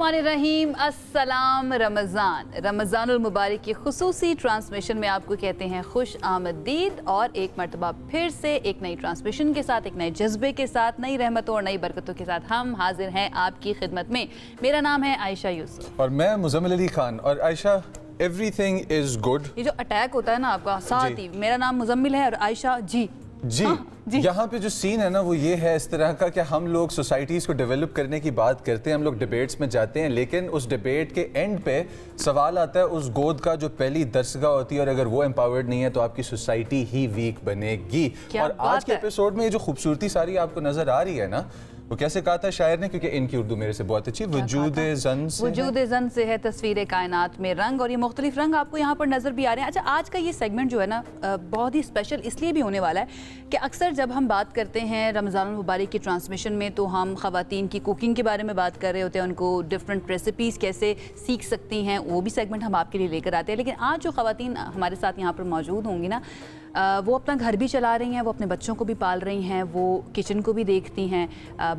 बिस्मिल्लाहिर्रहमानिर्रहीम। अस्सलाम रमज़ानुल मुबारक की खुसूसी ट्रांसमिशन में आपको कहते हैं खुश आमदीद और एक मरतबा फिर से एक नई ट्रांसमिशन के साथ, एक नए जज्बे के साथ, नई रहमतों और नई बरकतों के साथ हम हाजिर हैं आपकी खिदमत में। मेरा नाम है आयशा यूसुफ और मैं मुज़म्मिल अली खान। और आयशा, एवरीथिंग इज़ गुड। ये जो अटैक होता है ना आपका साथ ही, मेरा नाम मुज़म्मिल है और आयशा जी जी यहाँ पे जो सीन है ना वो ये है इस तरह का कि हम लोग सोसाइटीज़ को डेवलप करने की बात करते हैं, हम लोग डिबेट्स में जाते हैं, लेकिन उस डिबेट के एंड पे सवाल आता है उस गोद का जो पहली दरसगाह होती है, और अगर वो एम्पावर्ड नहीं है तो आपकी सोसाइटी ही वीक बनेगी। और आज के एपिसोड में ये जो खूबसूरती सारी आपको नज़र आ रही है ना, वो कैसे कहा था शायर ने, क्योंकि इनकी उर्दू मेरे से बहुत अच्छी, वजूद-ए-ज़न से है तस्वीर कायनात में रंग, और ये मुख्तलिफ रंग आपको यहाँ पर नज़र भी आ रहे हैं। अच्छा, आज का ये सेगमेंट जो है ना बहुत ही स्पेशल इसलिए भी होने वाला है कि अक्सर जब हम बात करते हैं रमज़ानुल मुबारक की ट्रांसमिशन में तो हम ख़वातीन की कुकिंग के बारे में बात कर रहे होते हैं, उनको डिफरेंट रेसिपीज़ कैसे सीख सकती हैं, वो भी सेगमेंट हम आपके लिए लेकर आते हैं। लेकिन आज जो ख़वातीन हमारे साथ यहाँ पर मौजूद होंगी ना, वो अपना घर भी चला रही हैं, वो अपने बच्चों को भी पाल रही हैं, वो किचन को भी देखती हैं,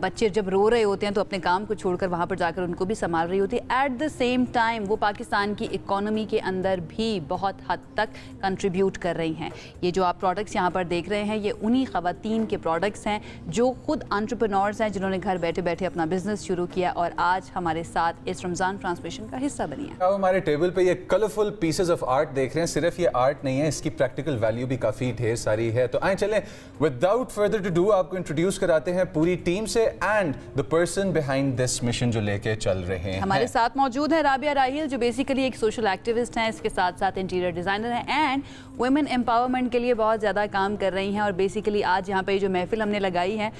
बच्चे जब रो रहे होते हैं तो अपने काम को छोड़कर वहाँ पर जाकर उनको भी संभाल रही होती है। एट द सेम टाइम वो पाकिस्तान की इकॉनमी के अंदर भी बहुत हद तक कंट्रीब्यूट कर रही हैं। ये जो आप प्रोडक्ट्स यहाँ पर देख रहे हैं ये उन्हीं ख़वातीन के प्रोडक्ट्स हैं जो खुद एंटरप्रेन्योर्स हैं, जिन्होंने घर बैठे बैठे अपना बिजनेस शुरू किया और आज हमारे साथ इस रमज़ान ट्रांसमिशन का हिस्सा बनी है। अब हमारे टेबल पे ये कलरफुल पीसेस ऑफ आर्ट देख रहे हैं। सिर्फ ये आर्ट नहीं है, इसकी प्रैक्टिकल वैल्यू भी काफ़ी ढेर सारी है। तो आए चलें, विदाउट फर्दर टू डू आपको इंट्रोड्यूस कराते हैं पूरी टीम से and the person behind this mission जो लेके चल रहे हैं। हमारे साथ मौजूद है राबिया राहिल, जो बेसिकली एक सोशल एक्टिविस्ट हैं, इसके साथ साथ इंटीरियर डिज़ाइनर हैं एंड वुमेन एम्पावरमेंट के लिए बहुत ज़्यादा काम कर रही हैं। और बेसिकली आज यहाँ पे जो महफिल हमने लगाई है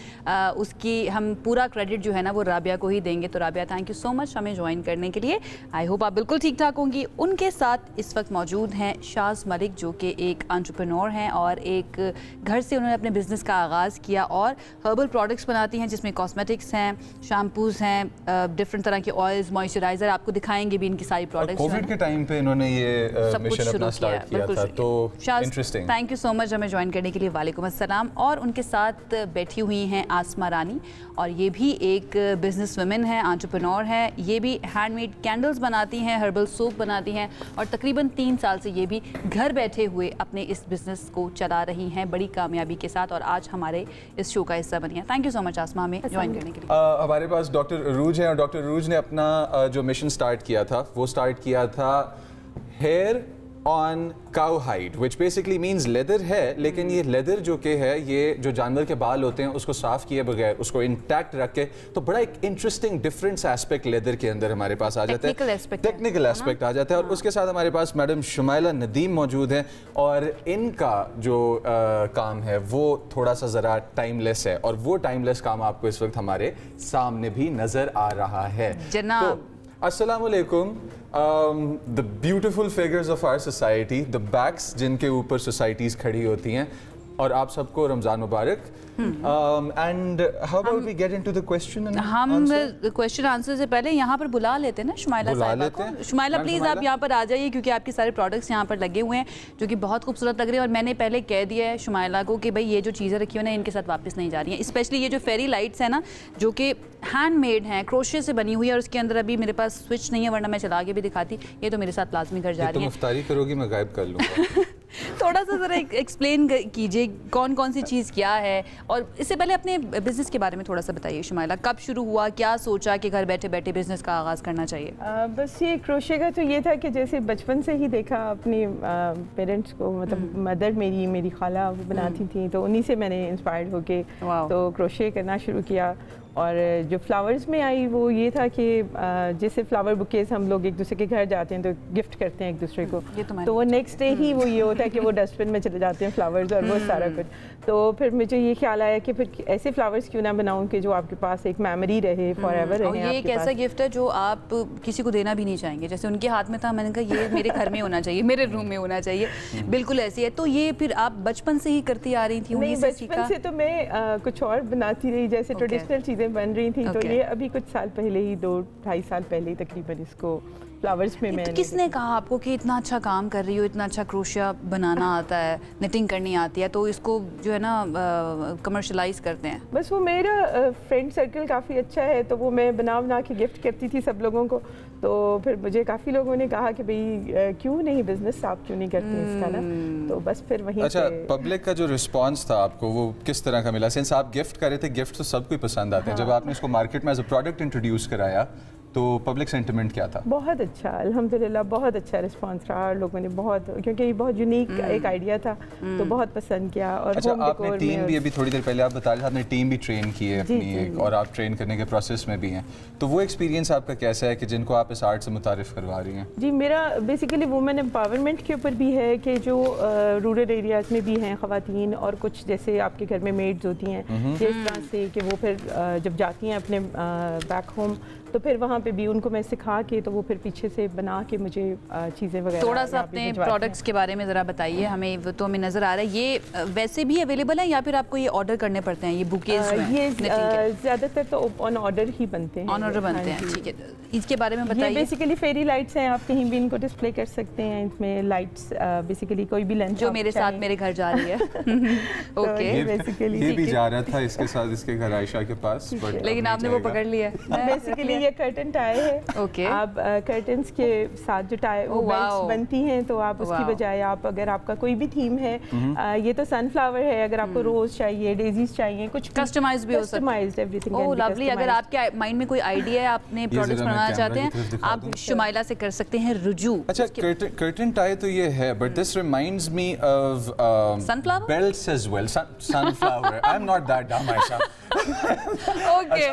उसकी हम पूरा क्रेडिट जो है ना वो राबिया को ही देंगे। तो Rabia, thank you so much हमें ज्वाइन करने के लिए। आई होप आप बिल्कुल ठीक ठाक होंगी। उनके साथ इस वक्त मौजूद हैं शाज़ मलिक, जो कि एक एंटरप्रेन्योर हैं और एक घर से उन्होंने अपने बिजनेस का आगाज़ किया और हर्बल प्रोडक्ट्स बनाती हैं, जिसमें कॉस्मेटिक्स हैं, शैम्पूज़ हैं, डिफरेंट तरह के ऑयल्स, मॉइस्चराइज़र, आपको दिखाएंगे भी इनकी सारी प्रोडक्ट्स। कोविड के टाइम पे इन्होंने ये मिशन अपना स्टार्ट किया था, तो interesting. Thank you so much हमें ज्वाइन करने के लिए। वालेकुम अस्सलाम। और उनके साथ बैठी हुई हैं आसमा रानी, और ये भी एक बिजनेस वुमेन है, एंटरप्रेन्योर है। ये भी हैंडमेड कैंडल्स बनाती हैं, हर्बल सोप बनाती हैं और तकरीबन 3 साल से ये भी घर बैठे हुए अपने इस बिज़नेस को चला रही हैं बड़ी कामयाबी के साथ, और आज हमारे इस शो का हिस्सा बनी है। थैंक यू सो मच आसमा हमें ज्वाइन करने के लिए। हमारे पास डॉक्टर अरूज है, और डॉक्टर अरूज ने अपना जो मिशन स्टार्ट किया था वो स्टार्ट किया था hair on cow hide, which basically means leather है, लेकिन ये लेदर जो के है, ये जो जानवर के बाल होते हैं उसको साफ किए बगैर उसको इंटैक्ट रख के, तो बड़ा एक इंटरेस्टिंग डिफरेंट एस्पेक्ट लेदर के अंदर हमारे पास आ जाता है, टेक्निकल एस्पेक्ट आ जाता है। और उसके साथ हमारे पास मैडम शुमाइला नदीम मौजूद हैं, और इनका जो काम है वो थोड़ा सा ज़रा टाइमलेस है, और वो टाइमलेस काम आपको इस वक्त हमारे सामने भी नज़र आ रहा है। जनाब अस्सलाम वालेकुम। The beautiful figures of our society, the backs जिनके ऊपर सोसाइटीज़ खड़ी होती हैं, और आप सबको रमज़ान मुबारक। And how about we get into the question and हम क्वेश्चन आंसर से पहले यहाँ पर बुला लेते हैं ना शुमाइला साहिबा को। शुमाइला प्लीज़ आप यहाँ पर आ जाइए, क्योंकि आपके सारे प्रोडक्ट्स यहाँ पर लगे हुए हैं जो कि बहुत खूबसूरत लग रहे हैं। और मैंने पहले कह दिया है शुमाइला को कि भाई ये जो चीज़ें रखी हुई हैं इनके साथ वापस नहीं जा रही हैं। स्पेशली ये जो फेरी लाइट्स हैं ना, जो कि हैंडमेड हैं, क्रोशे से बनी हुई है, और उसके अंदर अभी मेरे पास स्विच नहीं है, वरना मैं चला के भी दिखाती। ये तो मेरे साथ लाजमी घर जा रही है। तुम इफ्तारी करोगी, मैं गायब कर लूँगा। थोड़ा सा ज़रा एक्सप्लेन कीजिए कौन कौन सी चीज़ क्या है, और इससे पहले अपने बिज़नेस के बारे में थोड़ा सा बताइए शुमाइला। कब शुरू हुआ, क्या सोचा कि घर बैठे बैठे बिज़नेस का आगाज़ करना चाहिए? बस ये क्रोशे का तो ये था कि जैसे बचपन से ही देखा अपने पेरेंट्स को, मतलब मदर मेरी खाला वो बनाती थी, तो उन्हीं से मैंने इंस्पायर्ड होके तो क्रोशे करना शुरू किया। और जो फ्लावर्स में आई वो ये था कि जैसे फ्लावर बुकेज हम लोग एक दूसरे के घर जाते हैं तो गिफ्ट करते हैं एक दूसरे को, तो वो नेक्स्ट डे ही वो ये होता है कि वो डस्टबिन में चले जाते हैं फ्लावर्स और वो सारा कुछ। तो फिर मुझे ये ख्याल आया कि फिर ऐसे फ्लावर्स क्यों ना बनाऊं कि जो आपके पास एक मेमोरी रहे, फॉर एवर रहे। ये एक ऐसा गिफ्ट है जो आप किसी को देना भी नहीं चाहेंगे, जैसे उनके हाथ में था, मैंने कहा ये मेरे घर में होना चाहिए, मेरे रूम में होना चाहिए। बिल्कुल ऐसी है। तो ये फिर आप बचपन से ही करती आ रही थी? नहीं, बचपन से तो मैं कुछ और बनाती रही, जैसे ट्रेडिशनल चीज़ें बन रही थी। तो ये अभी कुछ साल पहले ही 2-2.5 साल पहले ही तकरीबन इसको फ्लावर्स में मैं तो किसने कहा आपको कि इतना अच्छा काम कर रही हो, इतना अच्छा क्रोशिया बनाना आता है, निटिंग करनी आती है, तो इसको जो है ना कमर्शलाइज करते हैं? बस वो मेरा फ्रेंड सर्कल काफ़ी अच्छा है, तो वो मैं बना के गिफ्ट करती थी सब लोगों को। तो फिर मुझे काफ़ी लोगों ने कहा कि भाई क्यों नहीं बिजनेस आप क्यों नहीं करती इसका ना, तो बस फिर वहीं अच्छा, से। पब्लिक का जो रिस्पांस था आपको वो किस तरह का मिला? सिंस आप गिफ्ट कर रहे थे, गिफ्ट तो सबको ही पसंद आते हैं, जब आपने इसको मार्केट में एज अ प्रोडक्ट इंट्रोड्यूस कराया तो पब्लिक सेंटिमेंट क्या था? बहुत अच्छा, अल्हम्दुलिल्लाह बहुत अच्छा रिस्पांस रहा। लोगों ने बहुत, क्योंकि ये बहुत यूनिक एक आइडिया था, तो बहुत पसंद किया। और अच्छा, होम आपने डेकोर टीम में भी, अभी थोड़ी देर पहले आप बता रहे थे आपने टीम भी ट्रेन की है जी, अपनी जी, एक, जी। और आप ट्रेन करने के प्रोसेस में भी हैं, तो वो एक्सपीरियंस आपका कैसा है कि जिनको आप इस आर्ट से मुतारिफ करवा रही हैं? जी, मेरा बेसिकली वुमेन एम्पावरमेंट के ऊपर भी है कि जो रूरल एरियाज़ में भी हैं ख़वातीन, और कुछ जैसे आपके घर में मेड्स होती हैं जिस तरह से कि वो फिर जब जाती हैं अपने बैक होम, तो फिर वहाँ पे भी उनको मैं सिखा के, तो वो फिर पीछे से बना के मुझे चीज़ें वगैरह थोड़ा सा यहाँ पे अपने भिजवाती प्रोडक्ट्स के बारे में ज़रा बताइए हमें, वो तो हमें नज़र आ रहा है। ये वैसे भी अवेलेबल है या फिर आपको ये ऑर्डर करने पड़ते हैं? ये बुकेज हैं। ये ज़्यादातर तो ऑन ऑर्डर ही बनते हैं। ऑन ऑर्डर बनते हैं, ठीक है। इसके बारे में ये बताइए। बेसिकली फेरी लाइट्स हैं, आप कहीं भी इनको डिस्प्ले कर सकते हैं। इसमें लाइट्स बेसिकली कोई भी लेंथ जो मेरे साथ मेरे घर जा रही है। ओके, बेसिकली ये भी जा रहा था इसके साथ, इसके घर आयशा के पास, but लेकिन अब आपने नहीं वो पकड़ लिया है। बेसिकली ये कर्टन टाई है। ओके। आप कर्टन्स के साथ जो टाई वो Oh, बेल्ट्स wow. बनती हैं, तो आप उसकी Wow. बजाय आप अगर आपका कोई भी थीम है, ये तो सनफ्लावर है, अगर आपको रोज चाहिए, डेजीज चाहिए, कुछ कस्टमाइज भी हो सकता है। Customized everything. Oh lovely. अगर आपके माइंड में कोई आइडिया है, आपने प्रोडक्ट्स जरा मैं बनाना चाहते कैमरा की तरफ हैं, दिखा आप दूं। शुमाइला से कर सकते हैं रुजू। अच्छा, कर्टन टाई तो ये है, but this reminds me of Sunflower? belts as well. Sunflower. I'm not that dumb, Aisha. Okay.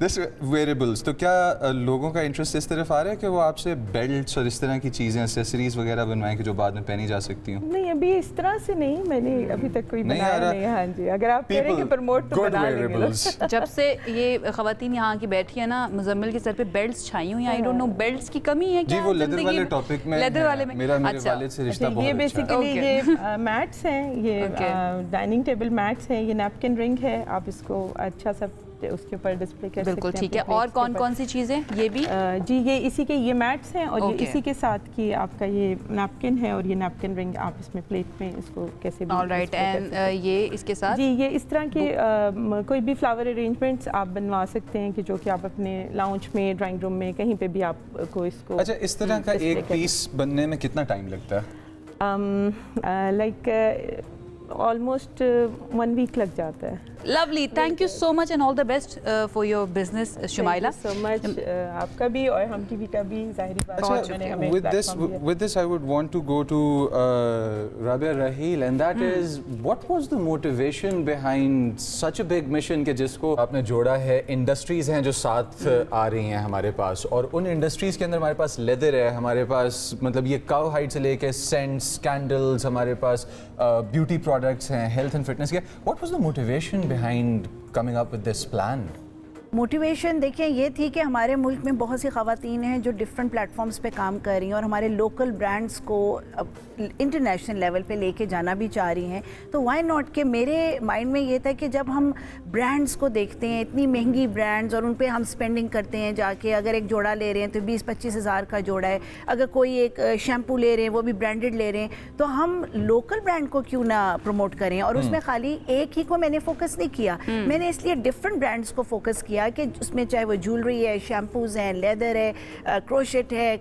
This variables, तो क्या लोगों का इंटरेस्ट इस तरफ आ रहा है कि वो आपसे बेल्ट्स और इस तरह की चीज़ें, एक्सेसरीज वगैरह बनवाएं कि जो बाद में पहनी जा सकती हूँ? नहीं, अभी इस तरह से नहीं, मैंने अभी तक कोई नहीं आ बनाया रहा। नहीं। हाँ जी, अगर आप कह रहे हैं कि प्रमोट तो गुड बना लेंगे लोग। वेरिएबल्स। जब से ये खवातीन यहाँ की बैठी है ना, मुजम्मिल के सर पे बेल्ट्स छाई हुई हैं। आई डोंट नो बेल्ट्स की कमी है जी, क्या वो लेदर जिंदगी वाले में? टॉपिक में लेदर है। वाले में मेरे अच्छा। वालिद से रिश्ता अच्छा, बहुत ये अच्छा है। Basically Okay. ये मैट्स हैं, ये Okay. डाइनिंग टेबल मैट्स हैं, ये नैपकिन रिंग है, आप इसको अच्छा सा उसके ऊपर डिस्प्ले कर सकते हैं। बिल्कुल ठीक है। अपने और plates के कौन ऊपर। कौन सी चीज़ें? ये भी जी, ये इसी के ये मैट्स हैं, और ये Okay. इसी के साथ की आपका ये नैपकिन है, और ये नैपकिन रिंग आप इसमें प्लेट में इसको कैसे भी ऑलराइट। display कर एंड सकते हैं। ये इसके साथ जी, ये इस तरह के कोई भी फ्लावर अरेंजमेंट्स आप बनवा सकते हैं कि जो कि आप अपने लाउंज में, ड्राइंग रूम में, कहीं पे भी आपको इसको अच्छा, इस तरह का display एक कर पीस बनने में कितना टाइम लगता है? लाइक ऑलमोस्ट 1 वीक लग जाता है। Lovely. Thank you so much and all the best for your business Shumaila. So much, आपका भी और हम टीवी का भी, जाहिर बात है, मैंने हमें With this, I would want to go to Rabia Raheel, and that is, what was the motivation behind such a big mission कि जिसको आपने जोड़ा है? इंडस्ट्रीज हैं जो साथ आ रही हैं हमारे पास, और उन इंडस्ट्रीज के अंदर हमारे पास लेदर है, हमारे पास मतलब ये काउ हाइड से लेके सेंट्स, कैंडल्स, हमारे पास ब्यूटी प्रोडक्ट्स हैं, हेल्थ एंड फिटनेस के। What was the motivation behind coming up with this plan? Motivation देखिए ये थी कि हमारे मुल्क में बहुत सी ख़वातीन हैं जो डिफरेंट प्लेटफॉर्म्स पे काम कर रही हैं और हमारे लोकल ब्रांड्स को इंटरनेशनल लेवल पे लेके जाना भी चाह रही हैं। तो व्हाई नॉट कि मेरे माइंड में ये था कि जब हम ब्रांड्स को देखते हैं, इतनी महंगी ब्रांड्स, और उन पे हम स्पेंडिंग करते हैं जाके, अगर एक जोड़ा ले रहे हैं तो 20-25 हज़ार का जोड़ा है, अगर कोई एक शैम्पू ले रहे हैं वो भी ब्रांडेड ले रहे हैं, तो हम लोकल ब्रांड को क्यों ना प्रमोट करें? और उसमें खाली एक ही को मैंने फोकस नहीं किया, मैंने इसलिए डिफरेंट ब्रांड्स को फोकस किया कि उसमें चाहे वो ज्वेलरी है, शैम्पूज़ हैं, लेदर है, क्रोशेट है,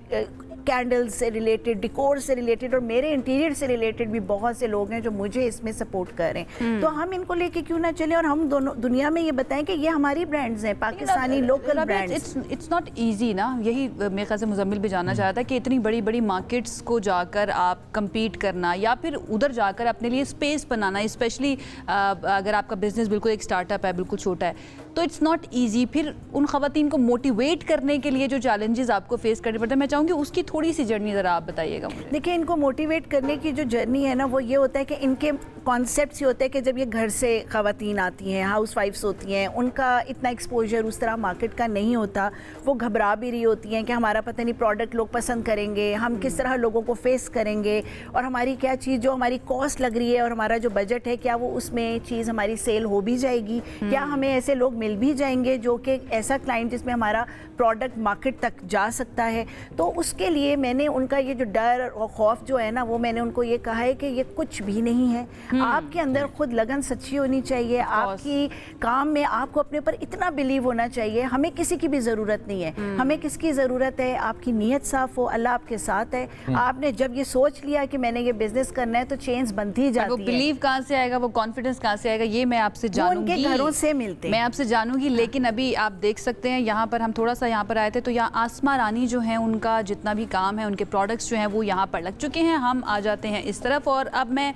कैंडल्स से रिलेटेड, डिकोर से रिलेटेड, और मेरे इंटीरियर से रिलेटेड भी बहुत से लोग हैं जो मुझे इसमें सपोर्ट कर रहे हैं। तो हम इनको लेके क्यों ना चलें और हम दोनों दुनिया में ये बताएं कि ये हमारी ब्रांड्स हैं, Pakistani local brands. It's not easy ना, यही मेरे ख्याल से मुजम्मिल भी जानना चाहता है कि इतनी बड़ी बड़ी मार्केट्स को जाकर आप compete करना या फिर उधर जाकर अपने लिए स्पेस बनाना, स्पेशली अगर आपका बिजनेस बिल्कुल एक स्टार्टअप है, बिल्कुल छोटा है, तो इट्स नॉट ईजी। फिर उन खवातीन को मोटिवेट करने के लिए जो चैलेंजेस आपको फेस करने पड़ते हैं, मैं चाहूँगी उसकी थोड़ी सी जर्नी ज़रा आप बताइएगा मुझे। देखिए, इनको मोटिवेट करने की जो जर्नी है ना, वो ये होता है कि इनके कॉन्सेप्ट ही होता है कि जब ये घर से ख़वातीन आती हैं, हाउस वाइफ्स होती हैं, उनका इतना एक्सपोजर उस तरह मार्केट का नहीं होता, वो घबरा भी रही होती हैं कि हमारा पता नहीं प्रोडक्ट लोग पसंद करेंगे, हम किस तरह लोगों को फेस करेंगे, और हमारी क्या चीज़ जो हमारी कॉस्ट लग रही है और हमारा जो बजट है, क्या वो उसमें चीज़ हमारी सेल हो भी जाएगी, क्या हमें ऐसे लोग मिल भी जाएंगे जो कि ऐसा क्लाइंट जिसमें हमारा प्रोडक्ट मार्केट तक जा सकता है। तो उसके लिए मैंने उनका ये जो डर और खौफ जो है ना, वो मैंने उनको ये कहा है कि ये कुछ भी नहीं है। आपके अंदर खुद लगन सच्ची होनी चाहिए, आपकी काम में आपको अपने ऊपर इतना बिलीव होना चाहिए। हमें किसी की भी ज़रूरत नहीं है, हमें किसकी ज़रूरत है, आपकी नीयत साफ़ हो, अल्लाह आपके साथ है। आपने जब ये सोच लिया कि मैंने ये बिजनेस करना है तो चेंज बनती ही जाती है। वो बिलीव कहाँ से आएगा, वो कॉन्फिडेंस कहाँ से आएगा, ये मैं आपसे जानूंगी, उनके घरों से मिलते हैं। मैं आपसे जानूंगी। लेकिन अभी आप देख सकते हैं यहाँ पर हम थोड़ा सा यहाँ पर आए थे तो यहाँ आसमा रानी जो है उनका जितना भी काम है, उनके प्रोडक्ट्स जो हैं वो यहाँ पर लग चुके हैं। हम आ जाते हैं इस तरफ और अब मैं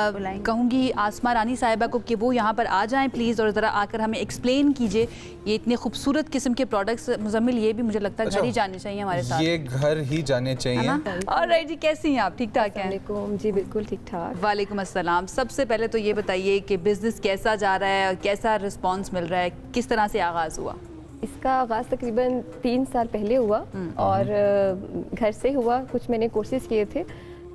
कहूँगी आसमा रानी साहिबा को कि वो यहाँ पर आ जाएं प्लीज़ और ज़रा आकर हमें एक्सप्लेन कीजिए ये इतने खूबसूरत किस्म के प्रोडक्ट्स। मुजम्मिल, ये भी मुझे लगता है घर ही जाने चाहिए हमारे साथ, ये घर ही जाने चाहिए। और राइट जी, कैसी हैं आप? ठीक ठाक हैं? जी बिल्कुल ठीक ठाक। वालेकुम अस्सलाम। सबसे पहले तो ये बताइए कि बिज़नेस कैसा जा रहा है और कैसा रिस्पांस मिल रहा है, किस तरह से आगाज़ हुआ? इसका आगाज़ तकरीबन 3 साल पहले हुआ और घर से हुआ। कुछ मैंने कोर्सेज किए थे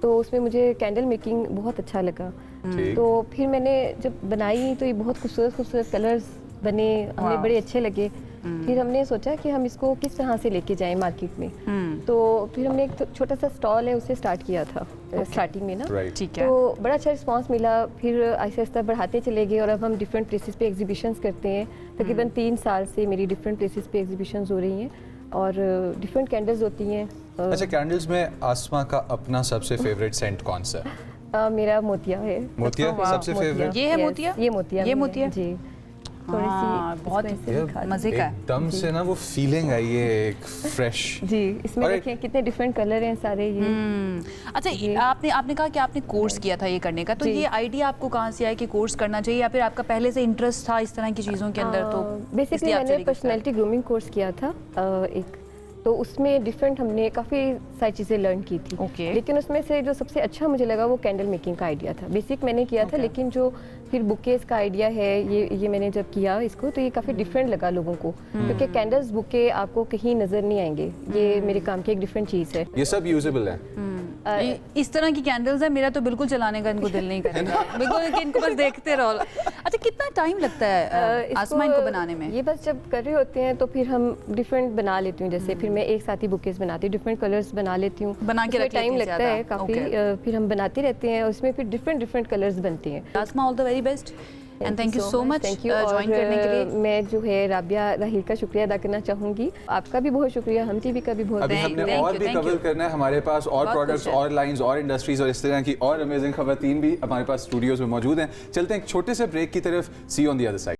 तो उसमें मुझे कैंडल मेकिंग बहुत अच्छा लगा। तो फिर मैंने जब बनाई तो ये बहुत खूबसूरत खूबसूरत कलर्स बने, हमें बड़े अच्छे लगे। फिर हमने सोचा कि हम इसको किस तरह से लेके जाएं मार्केट में। तो फिर हमने एक छोटा सा स्टॉल है उसे स्टार्ट किया था स्टार्टिंग में ना। ठीक है। तो बड़ा अच्छा रिस्पांस मिला। फिर आहिस्ता आहिस्ता बढ़ाते चले गए और अब हम डिफरेंट प्लेसेस पे एग्जीबिशंस करते हैं। तकरीबन 3 साल से मेरी डिफरेंट प्लेसेस पे एग्जीबिशंस हो रही हैं और डिफरेंट कैंडल्स होती हैं। अच्छा, कैंडल्स में आसमा का अपना सबसे फेवरेट सेंट कौन सा है? मेरा मोतिया है। मोतिया सबसे फेवरेट? ये है मोतिया? ये मोतिया, ये मोतिया जी। थोड़ी सी बहुत मजे का है एकदम से ना वो फीलिंग आई है एक फ्रेश। जी, इसमें देखें कितने डिफरेंट कलर हैं सारे ये। अच्छा, आपने कहा कि आपने कोर्स किया था ये करने का, तो ये आइडिया आपको कहाँ से आया कि कोर्स करना चाहिए, या फिर आपका पहले से इंटरेस्ट था इस तरह की चीज़ों के अंदर? तो बेसिकली मैंने पर्सनैलिटी ग्रूमिंग कोर्स किया था एक, तो उसमें डिफरेंट हमने काफ़ी सारी चीज़ें लर्न की थी। लेकिन उसमें से जो सबसे अच्छा मुझे लगा वो कैंडल मेकिंग का आइडिया था। बेसिक मैंने किया था, लेकिन जो फिर बुकेज का आइडिया है ये मैंने जब किया इसको तो ये काफ़ी डिफरेंट लगा लोगों को, क्योंकि कैंडल्स बुके आपको कहीं नज़र नहीं आएंगे। ये मेरे काम की एक डिफरेंट चीज़ है। ये सब यूजेबल है। इस तरह की कैंडल्स है, मेरा तो बिल्कुल चलाने का इनको दिल नहीं करेगा बिल्कुल, कि इनको बस देखते रहो। अच्छा, कितना टाइम लगता है आसमा इनको बनाने में? ये बस जब कर रहे होते हैं तो फिर हम डिफरेंट बना लेती हूँ। जैसे फिर मैं एक साथ ही बुकेज बनाती हूँ, डिफरेंट कलर्स बना लेती हूँ, बना के टाइम लगता है काफ़ी। फिर हम बनाते रहते हैं, उसमें फिर डिफरेंट कलर्स बनते हैं। Asma, all the very best and thank you so much join करने के लिए। मैं जो है राबिया राहिल का शुक्रिया अदा करना चाहूँगी। आपका भी बहुत शुक्रिया, हम टीवी का भी बहुत। अभी हमने और भी कवर करना है, हमारे पास और प्रोडक्ट्स और लाइंस और इंडस्ट्रीज और इस तरह की और अमेजिंग खवातीन भी हमारे पास स्टूडियोज में मौजूद हैं। चलते हैं एक छोटे से ब्रेक की तरफ। See on the other side.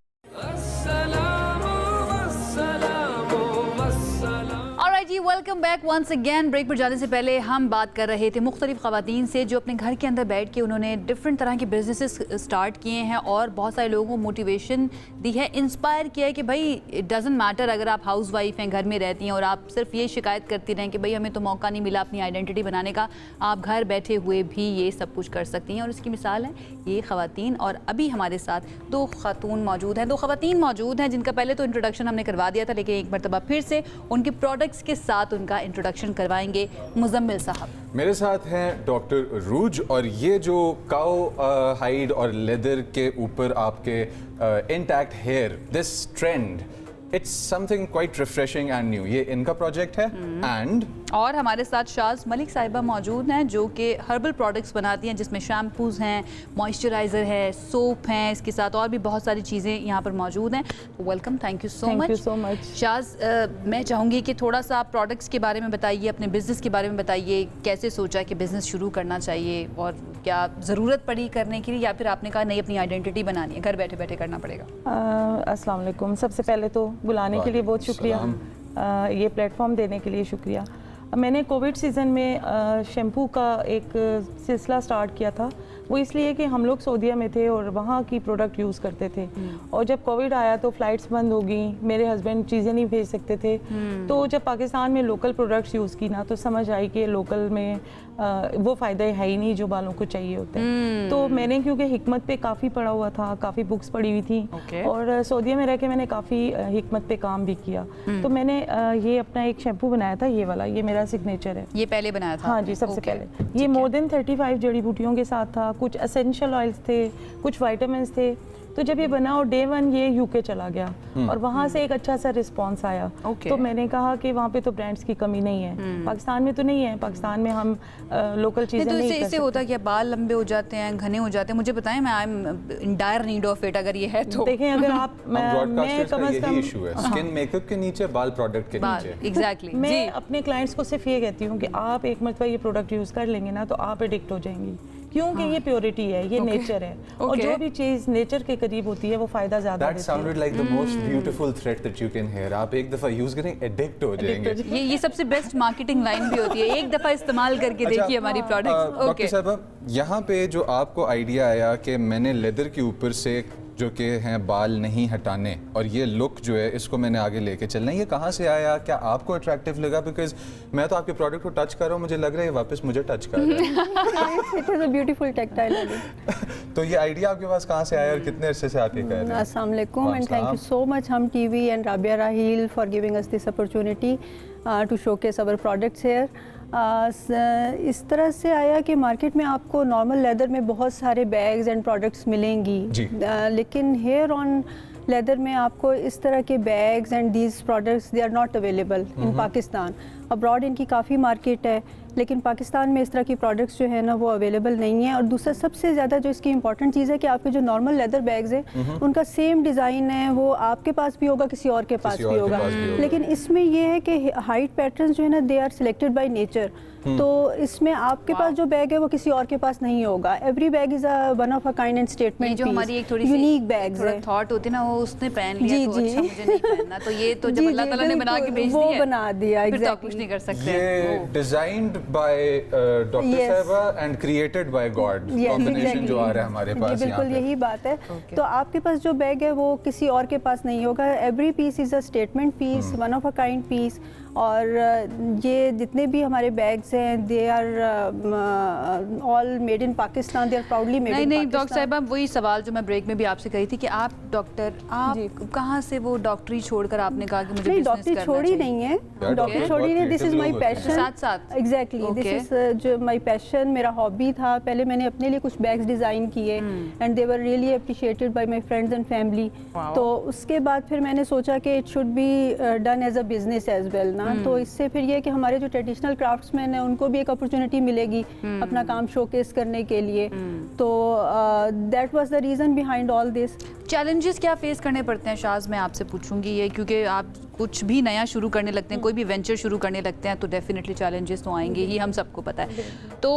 जी, welcome back once again. Break पर जाने से पहले हम बात कर रहे थे मुख्तलिफ ख़वातीन से जो अपने घर के अंदर बैठ के उन्होंने डिफरेंट तरह के बिजनेसेस स्टार्ट किए हैं और बहुत सारे लोगों को मोटिवेशन दी है, इंस्पायर किया है कि भाई इट डज़ंट मैटर अगर आप हाउस वाइफ हैं, घर में रहती हैं और आप सिर्फ ये शिकायत करती रहें कि भाई हमें तो मौका नहीं मिला अपनी आइडेंटिटी बनाने का, आप घर बैठे हुए भी ये सब कुछ कर सकती हैं। और इसकी मिसाल है ये ख़वातीन। और अभी हमारे साथ 2 ख़ातून मौजूद हैं, 2 ख़वातीन मौजूद हैं जिनका पहले तो इंट्रोडक्शन हमने करवा दिया था, लेकिन एक मरतबा फिर से उनके प्रोडक्ट्स के साथ उनका इंट्रोडक्शन करवाएंगे मुजम्मिल साहब। मेरे साथ हैं डॉक्टर रूज, और ये जो काउ हाइड और लेदर के ऊपर आपके intact hair, this trend, it's something quite refreshing and new. ये इनका प्रोजेक्ट है। एंड और हमारे साथ शाज मलिक साहिबा मौजूद हैं जो कि हर्बल प्रोडक्ट्स बनाती हैं, जिसमें शैम्पूज़ हैं, मॉइस्चराइज़र है, सोप हैं, इसके साथ और भी बहुत सारी चीज़ें यहाँ पर मौजूद हैं। तो welcome, thank you so much. Shaz, मैं चाहूँगी कि थोड़ा सा आप प्रोडक्ट्स के बारे में बताइए, अपने बिज़नेस के बारे में बताइए, कैसे सोचा कि बिज़नेस शुरू करना चाहिए और क्या ज़रूरत पड़ी करने के लिए, या फिर आपने कहा नहीं अपनी आइडेंटिटी बनानी है, घर बैठे बैठे करना पड़ेगा? अस्सलाम वालेकुम। सबसे पहले तो बुलाने के लिए बहुत शुक्रिया, ये प्लेटफॉर्म देने के लिए शुक्रिया। मैंने कोविड सीज़न में शैम्पू का एक सिलसिला स्टार्ट किया था वो इसलिए कि हम लोग सऊदीया में थे और वहाँ की प्रोडक्ट यूज़ करते थे, और जब कोविड आया तो फ़्लाइट्स बंद हो गई, मेरे हस्बैंड चीज़ें नहीं भेज सकते थे। तो जब पाकिस्तान में लोकल प्रोडक्ट्स यूज़ की ना, तो समझ आई कि लोकल में वो फ़ायदा है ही नहीं जो बालों को चाहिए होता है। तो मैंने क्योंकि हिकमत पे काफ़ी पढ़ा हुआ था, काफ़ी बुक्स पढ़ी हुई थी, और सऊदीया में रह के मैंने काफ़ी हिकमत पे काम भी किया। तो मैंने ये अपना एक शैम्पू बनाया था, ये वाला, ये मेरा सिग्नेचर है। ये पहले बनाया था? हाँ जी, सबसे पहले। ये मोर देन 35 जड़ी बूटियों के साथ था, कुछ एसेंशियल ऑयल्स थे, कुछ विटामिन्स थे। तो जब ये बना और डे 1 ये यूके चला गया और वहाँ से एक अच्छा सा रिस्पांस आया। तो मैंने कहा कि वहाँ पे तो ब्रांड्स की कमी नहीं है, पाकिस्तान में तो नहीं है, पाकिस्तान में हम लोकल चीज़ें नहीं कर सकते। इससे होता है कि बाल लंबे हो जाते हैं, घने हो जाते हैं, मुझे बताएं, मैं I am in dire need of it अगर ये है तो। देखें अगर आप मैं कम से कम इशू है स्किन मेकअप के नीचे, बाल प्रोडक्ट के नीचे। एग्जैक्टली। मैं अपने क्लाइंट्स को सिर्फ ये कहती हूँ कि आप एक मरतबा ये प्रोडक्ट यूज़ कर लेंगे ना तो आप एडिक्ट हो जाएंगी, क्योंकि ये प्योरिटी है, ये नेचर है, और जो भी चीज़ नेचर के करीब होती है वो फायदा ज़्यादा देती है। That sounded like the most beautiful threat that you can hear. आप एक दफ़ा यूज़ करें, एडिक्ट हो जाएंगे। ये सबसे बेस्ट मार्केटिंग लाइन भी होती है, एक दफ़ा इस्तेमाल करके देखिए हमारी प्रोडक्ट्स। डॉक्टर साहब, यहाँ पे जो आपको आइडिया आया कि मैंने लेदर के ऊपर से जो कि हैं बाल नहीं हटाने और ये लुक जो है इसको मैंने आगे लेके चलना है, ये कहाँ से आया? क्या आपको अट्रैक्टिव लगा? बिकॉज मैं तो आपके प्रोडक्ट को टच कर रहा हूँ, मुझे लग रहा है वापस मुझे टच कर रहा है। It is a beautiful tactile. तो ये आइडिया आपके पास कहाँ से आया और कितने अरसे से आप ये कर रहे हैं? अस्सलाम वालेकुम and thank you so much Hum TV and Rabia Raheel for giving us this opportunity to showcase our products here. इस तरह से आया कि मार्केट में आपको नॉर्मल लेदर में बहुत सारे बैग्स एंड प्रोडक्ट्स मिलेंगी, लेकिन हेयर ऑन लेदर में आपको इस तरह के bags and these products they are not available in Pakistan. Abroad इनकी काफ़ी मार्केट है, लेकिन पाकिस्तान में इस तरह की प्रोडक्ट्स जो है ना वो अवेलेबल नहीं है। और दूसरा सबसे ज़्यादा जो इसकी इंपॉर्टेंट चीज़ है कि आपके जो नॉर्मल लेदर बैग्स हैं उनका सेम डिज़ाइन है, वो आपके पास भी होगा, किसी और के पास भी होगा, लेकिन इसमें ये है कि हाइट पैटर्न जो है ना they are selected by nature. तो इसमें आपके पास जो बैग है वो किसी और के पास नहीं होगा। Every bag is a one of a kind and statement, जो हमारी एक थोड़ी यूनिक बैग्स है, थॉट होती है ना, वो उसने पहन लिया तो अच्छा मुझे नहीं पहनना, तो ये तो जब अल्लाह ताला ने बना के भेज दिया, वो बना दिया, फिर तो आप कुछ नहीं कर सकते। ये डिजाइन्ड बाय डॉक्टर साहबा and created by God, combination जो आ रहा है हमारे पास, बिल्कुल यही बात है। तो आपके पास जो बैग है वो किसी और के पास नहीं होगा। Every piece is a statement piece, one of a kind piece. और ये जितने भी हमारे बैग्स हैं they are all made in Pakistan, they are proudly made in Pakistan. नहीं डॉक्टर साहिबा, वही सवाल जो मैं ब्रेक में भी आपसे कही थी कि आप डॉक्टर, आप कहाँ से वो डॉक्टरी छोड़कर आपने कहा कि मुझे नहीं, बिजनेस डॉक्टरी करना छोड़ी चाहिए? नहीं है, डॉक्टरी छोड़ी नहीं, दिस इज माय पैशन। साथ साथ एग्जैक्टली, दिस इज जो माय पैशन, मेरा हॉबी था। पहले मैंने अपने लिए कुछ बैग्स डिज़ाइन किए and they were really appreciated by my friends and family. तो उसके बाद फिर मैंने सोचा कि it should be done as a business as well ना। तो इससे फिर ये कि हमारे जो ट्रेडिशनल क्राफ्ट्समैन हैं उनको भी एक अपॉर्चुनिटी मिलेगी अपना काम शोकेस करने के लिए। तो that was the reason behind all this. Challenges क्या फेस करने पड़ते हैं शाज़, मैं आपसे पूछूंगी ये, क्योंकि आप कुछ भी नया शुरू करने लगते हैं, कोई भी वेंचर शुरू करने लगते हैं तो डेफिनेटली चैलेंजेस तो आएंगे ही, हम सबको पता है। तो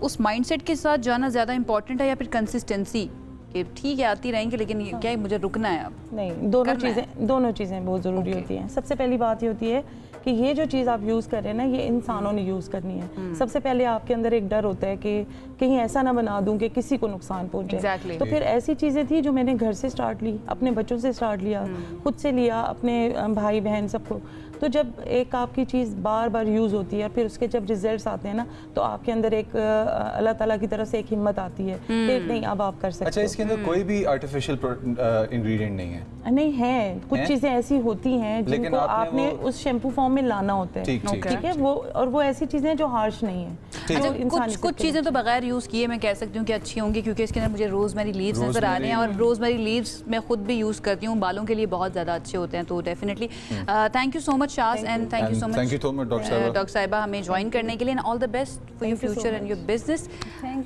उस माइंडसेट के साथ जाना ज़्यादा इंपॉर्टेंट है या फिर कंसिस्टेंसी कि ठीक है आती रहेंगी लेकिन क्या है मुझे रुकना है? अब नहीं, दोनों चीज़ें बहुत ज़रूरी होती हैं। सबसे पहली बात ये होती है कि ये जो चीज़ आप यूज़ कर रहे हैं ना, ये इंसानों ने यूज़ करनी है। सबसे पहले आपके अंदर एक डर होता है कि कहीं ऐसा ना बना दूं कि किसी को नुकसान पहुंचे। तो फिर ऐसी चीज़ें थी जो मैंने घर से स्टार्ट ली, अपने बच्चों से स्टार्ट लिया, खुद से लिया, अपने भाई बहन सबको। तो जब एक आपकी चीज़ बार बार यूज़ होती है, फिर उसके जब रिजल्ट्स आते हैं ना, तो आपके अंदर एक अल्लाह ताला की तरफ से एक हिम्मत आती है कि नहीं अब आप कर सकते हो। अच्छा, इसके अंदर कोई भी आर्टिफिशियल इंग्रेडिएंट नहीं है? नहीं है, कुछ चीज़ें ऐसी होती हैं जिनको आपने उस शैम्पू फॉर्म में लाना होता है। ठीक है, वो और वो ऐसी चीज़ें जो हार्श नहीं है। अच्छा, कुछ चीज़ें तो बगैर यूज़ किए मैं कह सकती हूँ कि अच्छी होंगी, क्योंकि इसके अंदर मुझे रोज़मेरी लीव्स नज़र आ रहे हैं और रोज़मेरी लीव्स मैं खुद भी यूज़ करती हूँ, बालों के लिए बहुत ज़्यादा अच्छे होते हैं। तो definitely thank you so much Shaz and thank you so much doctor साहिबा हमें ज्वाइन करने के लिए, and all the best for your future and your business.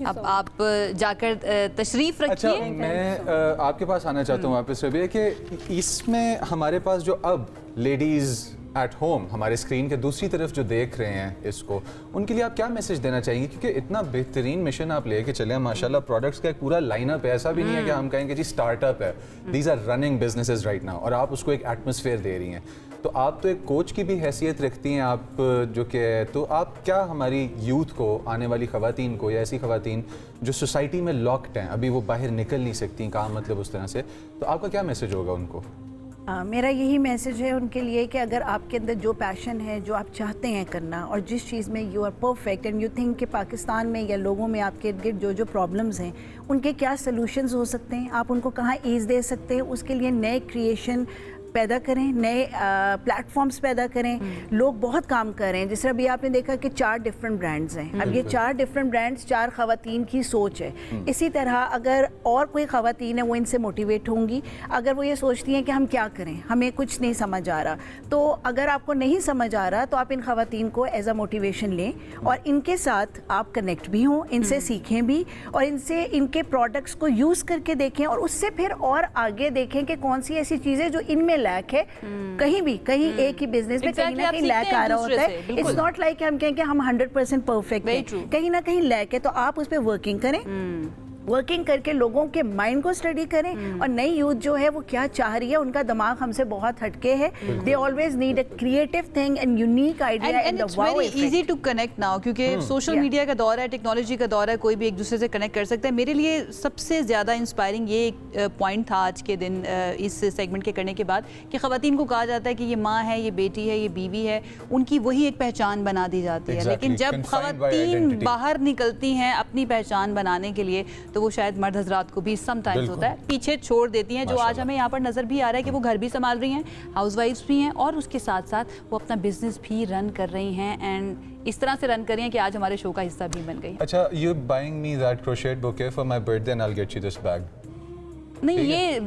अब आप जाकर तशरीफ रखिए। अच्छा, मैं आपके पास आना चाहता हूँ वापस रबिया कि इसमें हमारे पास जो अब लेडीज़ एट होम हमारे स्क्रीन के दूसरी तरफ जो देख रहे हैं इसको, उनके लिए आप क्या मैसेज देना चाहेंगे? क्योंकि इतना बेहतरीन मिशन आप लेके चले हैं माशाल्लाह, प्रोडक्ट्स का एक पूरा लाइनअप है, ऐसा भी नहीं है कि हम कहेंगे जी स्टार्टअप है, these are running businesses right now, और आप उसको एक एटमॉस्फेयर दे रही हैं। तो आप तो एक कोच की भी हैसियत रखती हैं, आप जो कि तो आप क्या हमारी यूथ को, आने वाली ख़वातीन को या ऐसी ख़वातीन जो सोसाइटी में लॉक्ड हैं, अभी वो बाहर निकल नहीं सकती, काम मतलब उस तरह से, तो आपका क्या मैसेज होगा उनको? मेरा यही मैसेज है उनके लिए कि अगर आपके अंदर जो पैशन है, जो आप चाहते हैं करना, और जिस चीज़ में you are perfect and you think कि पाकिस्तान में या लोगों में आपके इर्द गिर्द जो जो प्रॉब्लम्स हैं उनके क्या सलूशंस हो सकते हैं, आप उनको कहाँ ईज़ दे सकते हैं, उसके लिए नए क्रिएशन पैदा करें, नए प्लेटफॉर्म्स पैदा करें। लोग बहुत काम कर रहे हैं। जिस तरह अभी आपने देखा कि 4 डिफरेंट ब्रांड्स हैं। अब ये 4 डिफरेंट ब्रांड्स 4 ख़वातीन की सोच है। इसी तरह अगर और कोई ख़वातीन है वो इनसे मोटिवेट होंगी। अगर वो ये सोचती हैं कि हम क्या करें, हमें कुछ नहीं समझ आ रहा, तो अगर आपको नहीं समझ आ रहा तो आप इन ख़वातीन को एज अ मोटिवेशन लें और इनके साथ आप कनेक्ट भी हों, इनसे सीखें भी और इनसे इनके प्रोडक्ट्स को यूज़ करके देखें और उससे फिर और आगे देखें कि कौन सी ऐसी चीज़ें जो इनमें लैक है। कहीं एक ही बिजनेस में कहीं ना कहीं लैक आ रहा होता है। इट्स नॉट लाइक हम कहें कि हम 100% परफेक्ट हैं, कहीं ना कहीं लैक है, तो आप उस पर वर्किंग करें, वर्किंग करके लोगों के माइंड को स्टडी करें और नई यूथ जो है वो क्या चाह रही है, उनका दिमाग हमसे बहुत हटके है। They always need a creative thing and unique idea and the wow effect. Easy to connect now, क्योंकि सोशल मीडिया का दौर है, टेक्नोलॉजी का दौर है, कोई भी एक दूसरे से कनेक्ट कर सकता है। मेरे लिए सबसे ज़्यादा इंस्पायरिंग ये एक पॉइंट था आज के दिन इस सेगमेंट के करने के बाद कि ख़वातीन को कहा जाता है कि ये माँ है, ये बेटी है, ये बीवी है, उनकी वही एक पहचान बना दी जाती है। लेकिन जब ख़वातीन बाहर निकलती हैं अपनी पहचान बनाने के लिए, तो वो शायद मर्द हजरात को भी समटाइम्स होता है पीछे छोड़ देती हैं, जो आज हमें यहाँ पर नज़र भी आ रहा है कि वो घर भी संभाल रही हैं, हाउसवाइफ्स भी हैं और उसके साथ साथ वो अपना बिजनेस भी रन कर रही हैं एंड इस तरह से रन कर रही हैं कि आज हमारे शो का हिस्सा भी बन गई। अच्छा, you buying me that crochet bouquet for my birthday and I will get you this bag. नहीं, ये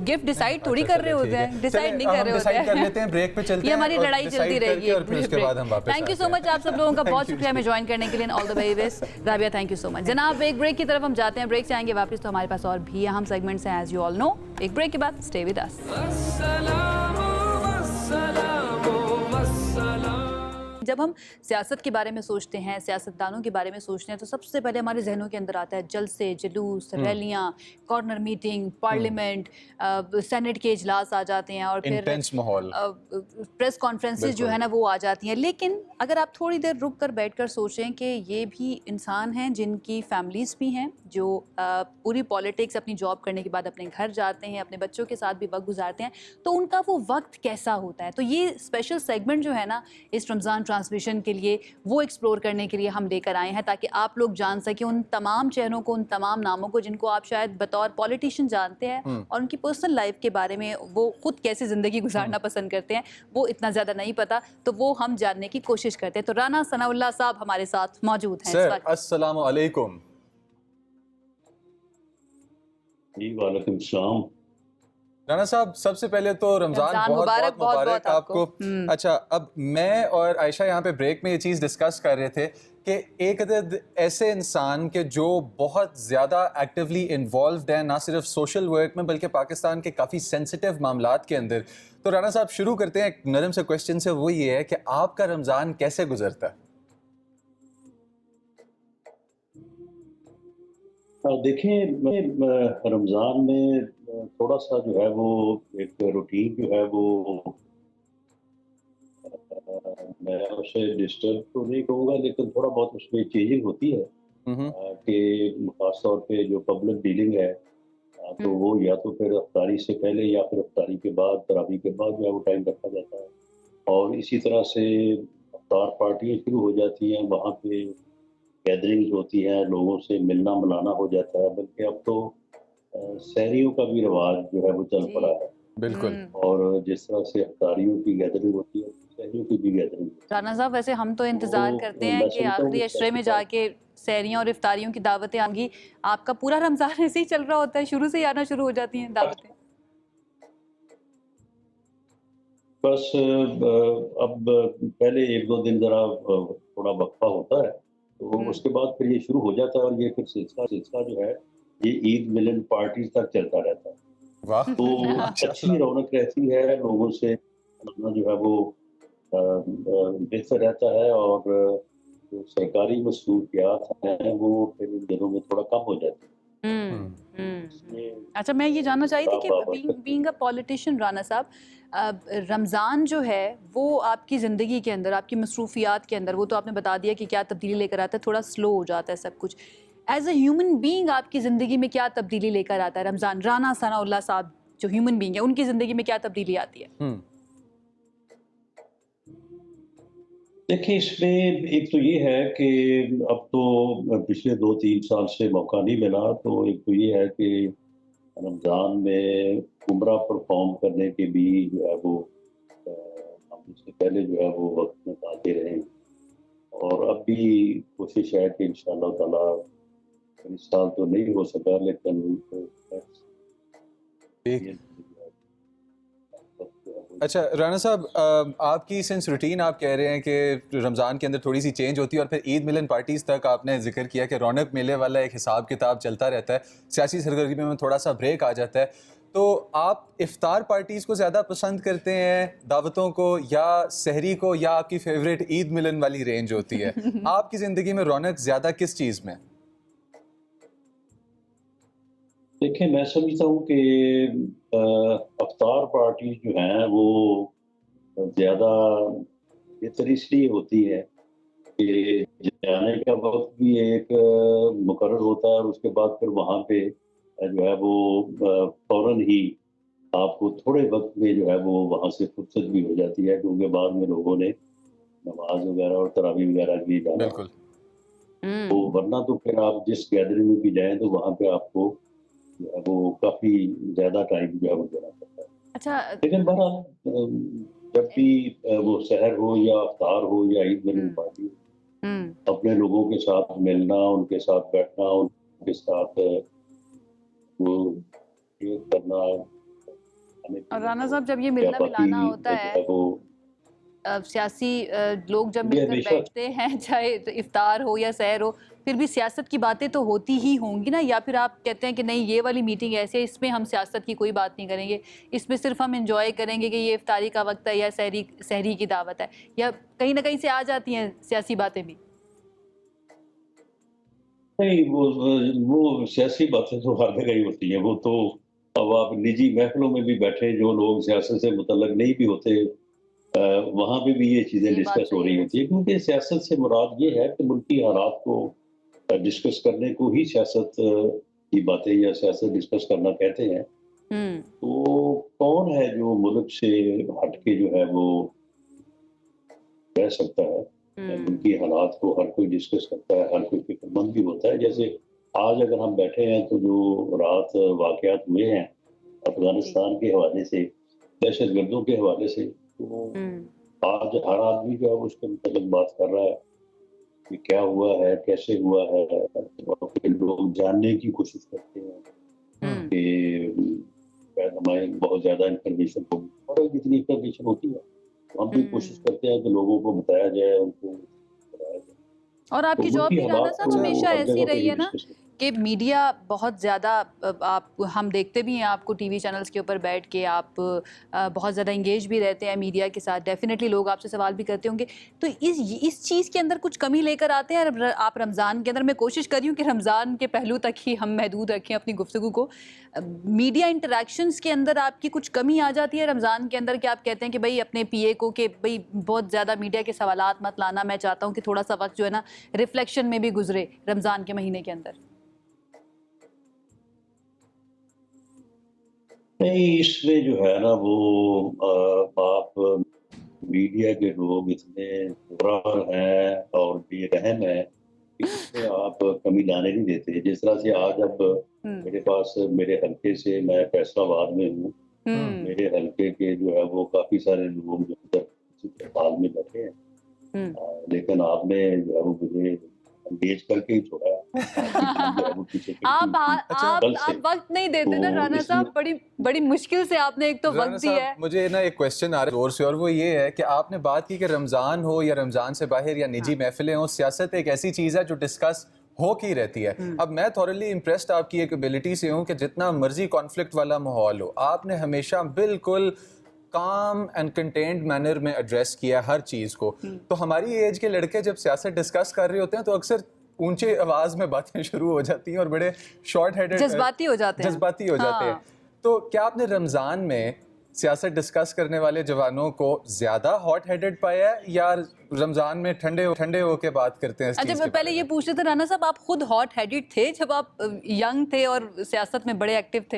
गिफ्ट डिसाइड थोड़ी कर रहे होते हैं, डिसाइड नहीं कर रहे होते हैं, कर लेते हैं, ब्रेक पे चलते हैं, ये हमारी लड़ाई चलती रहेगी और फिर उसके बाद हम वापस। थैंक यू सो मच आप सब लोगों का, बहुत शुक्रिया हमें ज्वाइन करने के लिए, all the very best. Rabia, thank you so much. जनाब, एक ब्रेक की तरफ हम जाते हैं, ब्रेक से आएंगे वापस तो हमारे पास और भी अहम सेगमेंट्स हैं, एज यू ऑल नो। एक ब्रेक के बाद स्टे विद अस। जब हम सियासत के बारे में सोचते हैं, सियासतदानों के बारे में सोचते हैं, तो सबसे पहले हमारे जहनों के अंदर आता है जलसे, जुलूस, रैलियाँ, कॉर्नर मीटिंग, पार्लियामेंट, सेनेट के इजलास आ जाते हैं और फिर इंटेंस माहौल, प्रेस कॉन्फ्रेंसेस जो है ना वो आ जाती हैं। लेकिन अगर आप थोड़ी देर रुक कर बैठ कर सोचें कि ये भी इंसान हैं जिनकी फैमिलीज़ भी हैं, जो पूरी पॉलिटिक्स अपनी जॉब करने के बाद अपने घर जाते हैं, अपने बच्चों के साथ भी वक्त गुजारते हैं, तो उनका वो वक्त कैसा होता है। तो ये स्पेशल सेगमेंट जो है ना इस रमज़ान ट्रांसमिशन के लिए, वो एक्सप्लोर करने के लिए हम लेकर आए हैं, ताकि आप लोग जान सकें उन तमाम चेहरों को, उन तमाम नामों को जिनको आप शायद बतौर पॉलिटिशियन जानते हैं और उनकी पर्सनल लाइफ के बारे में, वो खुद कैसे ज़िंदगी गुजारना पसंद करते हैं, वो इतना ज़्यादा नहीं पता, तो वो हम जानने की कोशिश करते हैं। तो राना सनाउल्लाह साहब हमारे साथ मौजूद हैं इस वक्त। अस्सलाम वालेकुम। जी वालेकुम सलाम। राना साहब, सबसे पहले तो रमजान बहुत बहुत मुबारक आपको। अच्छा, अब मैं और आयशा यहाँ पे ब्रेक में ये चीज़ डिस्कस कर रहे थे कि एक अदद ऐसे इंसान के जो बहुत ज़्यादा एक्टिवली इन्वॉल्व्ड हैं, ना सिर्फ सोशल वर्क में बल्कि पाकिस्तान के काफ़ी सेंसिटिव मामलात के अंदर। तो राना साहब, शुरू करते हैं एक नरम से क्वेश्चन से, वो ये है कि आपका रमज़ान कैसे गुजरता है? देखें, मैं रमज़ान में थोड़ा सा जो है वो एक रूटीन जो है वो मैं उसे डिस्टर्ब तो नहीं कहूँगा, लेकिन थोड़ा बहुत उसमें चेंजिंग होती है कि खासतौर पे जो पब्लिक डीलिंग है, तो वो या तो फिर अफ्तारी से पहले या फिर अफ्तारी के बाद, तरावी के बाद जो है वो टाइम रखा जाता है। और इसी तरह से अफ्तार पार्टियाँ शुरू हो जाती हैं, वहाँ पे गैदरिंग्स होती हैं, लोगों से मिलना मिलाना हो जाता है। बल्कि अब तो सहरियों का भी रिवाज जो है वो चल पड़ा है। बिल्कुल। और जिस तरह से अफ्तारियों की गैदरिंग होती है, सहरियों की भी गैदरिंग। राना साहब, वैसे हम तो इंतज़ार करते हैं कि आखिरी अशरे में जाके सहरियों और इफ्तारियों की दावतें आएंगी। आपका पूरा रमज़ान ऐसे ही चल रहा होता है, शुरू से ही आना शुरू हो जाती हैं दावतें? बस अब पहले 1-2 दिन ज़रा थोड़ा वक्फा होता है, तो उसके बाद फिर ये शुरू हो जाता है और ये फिर सिलसिला जो है ये ईद मिलन पार्टीज तक चलता रहता है। वाह। तो अच्छी रौनक रहती है, लोगों से जो है वो बेहतर रहता है और जो सरकारी मसरूफियात हैं वो फिर इन दिनों में थोड़ा कम हो जाती है। अच्छा, मैं ये जानना चाही थी कि बीइंग अ पॉलिटिशियन राना साहब, रमज़ान जो है वो आपकी ज़िंदगी के अंदर, आपकी मसरूफियात के अंदर, वो तो आपने बता दिया कि क्या तब्दीली लेकर आता है, थोड़ा स्लो हो जाता है सब कुछ। एज अ ह्यूमन बीइंग आपकी ज़िंदगी में क्या तब्दीली लेकर आता है रमज़ान? राना सनाउल्लाह साहब जो ह्यूमन बीइंग है, उनकी ज़िंदगी में क्या तब्दीली आती है? देखिए, इसमें एक तो ये है कि अब तो पिछले 2-3 साल से मौका नहीं मिला, तो एक तो ये है कि रमज़ान में उम्रा परफॉर्म करने के भी जो है वो हम इससे पहले जो है वो वक्त निकालते रहे, और अब भी कोशिश है कि इंशाअल्लाह ताला इस साल तो नहीं हो सका, लेकिन अच्छा राना साहब, आपकी सिंस रूटीन आप कह रहे हैं कि रमज़ान के अंदर थोड़ी सी चेंज होती है, और फिर ईद मिलन पार्टीज़ तक आपने जिक्र किया कि रौनक मेले वाला एक हिसाब किताब चलता रहता है, सियासी सरगर्मी में थोड़ा सा ब्रेक आ जाता है, तो आप इफ्तार पार्टीज़ को ज़्यादा पसंद करते हैं, दावतों को, या सहरी को, या आपकी फेवरेट ईद मिलन वाली रेंज होती है? आपकी ज़िंदगी में रौनक ज़्यादा किस चीज़ में? देखिए, मैं समझता हूँ कि अफ्तार पार्टी जो हैं वो ज़्यादा बेहतर इसलिए होती है कि जाने का वक्त भी एक मुकर्रर होता है, और उसके बाद फिर वहाँ पे जो है वो फ़ौरन ही आपको थोड़े वक्त में जो है वो वहाँ से फुर्सत भी हो जाती है, क्योंकि बाद में लोगों ने नमाज वगैरह और तरावी वगैरह के लिए जाना। बिल्कुल। तो वरना तो फिर आप जिस गैदरिंग में भी जाएं तो वहाँ पे आपको जो है वो काफ़ी ज़्यादा टाइम जो है वो देना पड़ता है। अच्छा, लेकिन बहरहाल जब भी वो सहर हो या अफ्तार हो या ईद मिलन पार्टी हो, अपने लोगों के साथ मिलना, उनके साथ बैठना, उनके साथ वो शेयर करना, और राना साहब जब ये मिलना मिलाना होता है, वो सियासी लोग जब मिलकर बैठते हैं, चाहे तो इफ्तार हो या सहर हो, फिर भी सियासत की बातें तो होती ही होंगी ना? या फिर आप कहते हैं कि नहीं, ये वाली मीटिंग ऐसे है, इसमें हम सियासत की कोई बात नहीं करेंगे, इसमें सिर्फ हम एंजॉय करेंगे कि ये इफ्तारी का वक्त है या सहरी की दावत है? या कहीं ना कहीं से आ जाती हैं सियासी बातें भी? नहीं, वो सियासी बातें तो हर जगह ही होती हैं। वो तो अब आप निजी महफिलों में भी बैठे, जो लोग सियासत से मुतल्लक नहीं भी होते, वहाँ पे भी ये चीज़ें डिस्कस हो रही होती है, क्योंकि सियासत से मुराद ये है कि मुल्की हालात को डिस्कस करने को ही सियासत की बातें या सियासत डिस्कस करना कहते हैं। तो कौन है जो मुल्क से हट के जो है वो रह सकता है? उनकी हालात को हर कोई डिस्कस करता है, हर कोई फिक्रमंद भी होता है। जैसे आज अगर हम बैठे हैं तो जो रात वाक़यात हुए हैं अफगानिस्तान के हवाले से, दहशतगर्दों के हवाले से, तो आज हर आदमी जो है उसके मतलब बात कर रहा है कि क्या हुआ है, कैसे हुआ है, और फिर लोग जानने की कोशिश करते हैं कि शायद हमारे बहुत ज़्यादा इन्फॉर्मेशन होगी, और जितनी इन्फॉर्मेशन होती है हम भी कोशिश करते हैं कि लोगों को बताया जाए, उनको बताया जाए। और आपकी जॉब भी राना साहब हमेशा ऐसी रही है ना कि मीडिया बहुत ज़्यादा, आप हम देखते भी हैं आपको टीवी चैनल्स के ऊपर बैठ के, आप बहुत ज़्यादा इंगेज भी रहते हैं मीडिया के साथ, डेफिनेटली लोग आपसे सवाल भी करते होंगे, तो इस चीज़ के अंदर कुछ कमी लेकर आते हैं आप रमज़ान के अंदर? मैं कोशिश कर रही हूँ कि रमज़ान के पहलू तक ही हम महदूद रखें अपनी गुफ्तगू को। मीडिया इंटरेक्शंस के अंदर आपकी कुछ कमी आ जाती है रमज़ान के अंदर कि आप कहते हैं कि भाई अपने पीए को कि भाई बहुत ज़्यादा मीडिया के सवालात मत लाना, मैं चाहता हूँ कि थोड़ा सा वक्त जो है ना रिफ्लेक्शन में भी गुजरे रमज़ान के महीने के अंदर? नहीं, इसमें जो है ना वो आप मीडिया के लोग इतने पुरान हैं और बेरहम हैं कि इसमें आप कमी लाने नहीं देते। जिस तरह से आज अब मेरे पास, मेरे हल्के से, मैं फैसलाबाद में हूँ, मेरे हल्के के जो है वो काफी सारे लोग जो हाल में बैठे हैं, लेकिन आपने जो है वो मुझे एंगेज करके ही छोड़ा आप वक्त नहीं देते ना राना साहब, बड़ी मुश्किल से आपने एक तो वक्त दिया है। मुझे ना एक क्वेश्चन आ रहा है जोर से, और वो ये है कि आपने बात की कि रमज़ान हो या रमज़ान से बाहर या निजी महफिलें हो, सियासत एक ऐसी चीज़ है जो डिस्कस हो की रहती है। अब मैं थॉरली इम्प्रेस्ड आपकी एक एबिलिटी से हूँ कि जितना मर्जी कॉन्फ्लिक्ट वाला माहौल हो, आपने हमेशा बिल्कुल काम एंड कंटेंट मैनर में एड्रेस किया हर चीज़ को। तो हमारी एज के लड़के जब सियासत डिस्कस कर रहे होते हैं तो अक्सर ऊंचे आवाज में बातें शुरू हो जाती हैं और बड़े शॉर्ट हेडेड, जज्बाती हो जाते हैं। जज्बाती हो जाते हैं। हाँ। तो क्या आपने रमज़ान में सियासत डिस्कस करने वाले जवानों को ज़्यादा हॉट हेडेड पाया है या रमज़ान में ठंडे होके बात करते हैं इस चीज़ अच्छा, के पहले बारे ये में? पूछते थे राना साहब, आप खुद हॉट हेडेड थे जब आप यंग थे और सियासत में बड़े एक्टिव थे?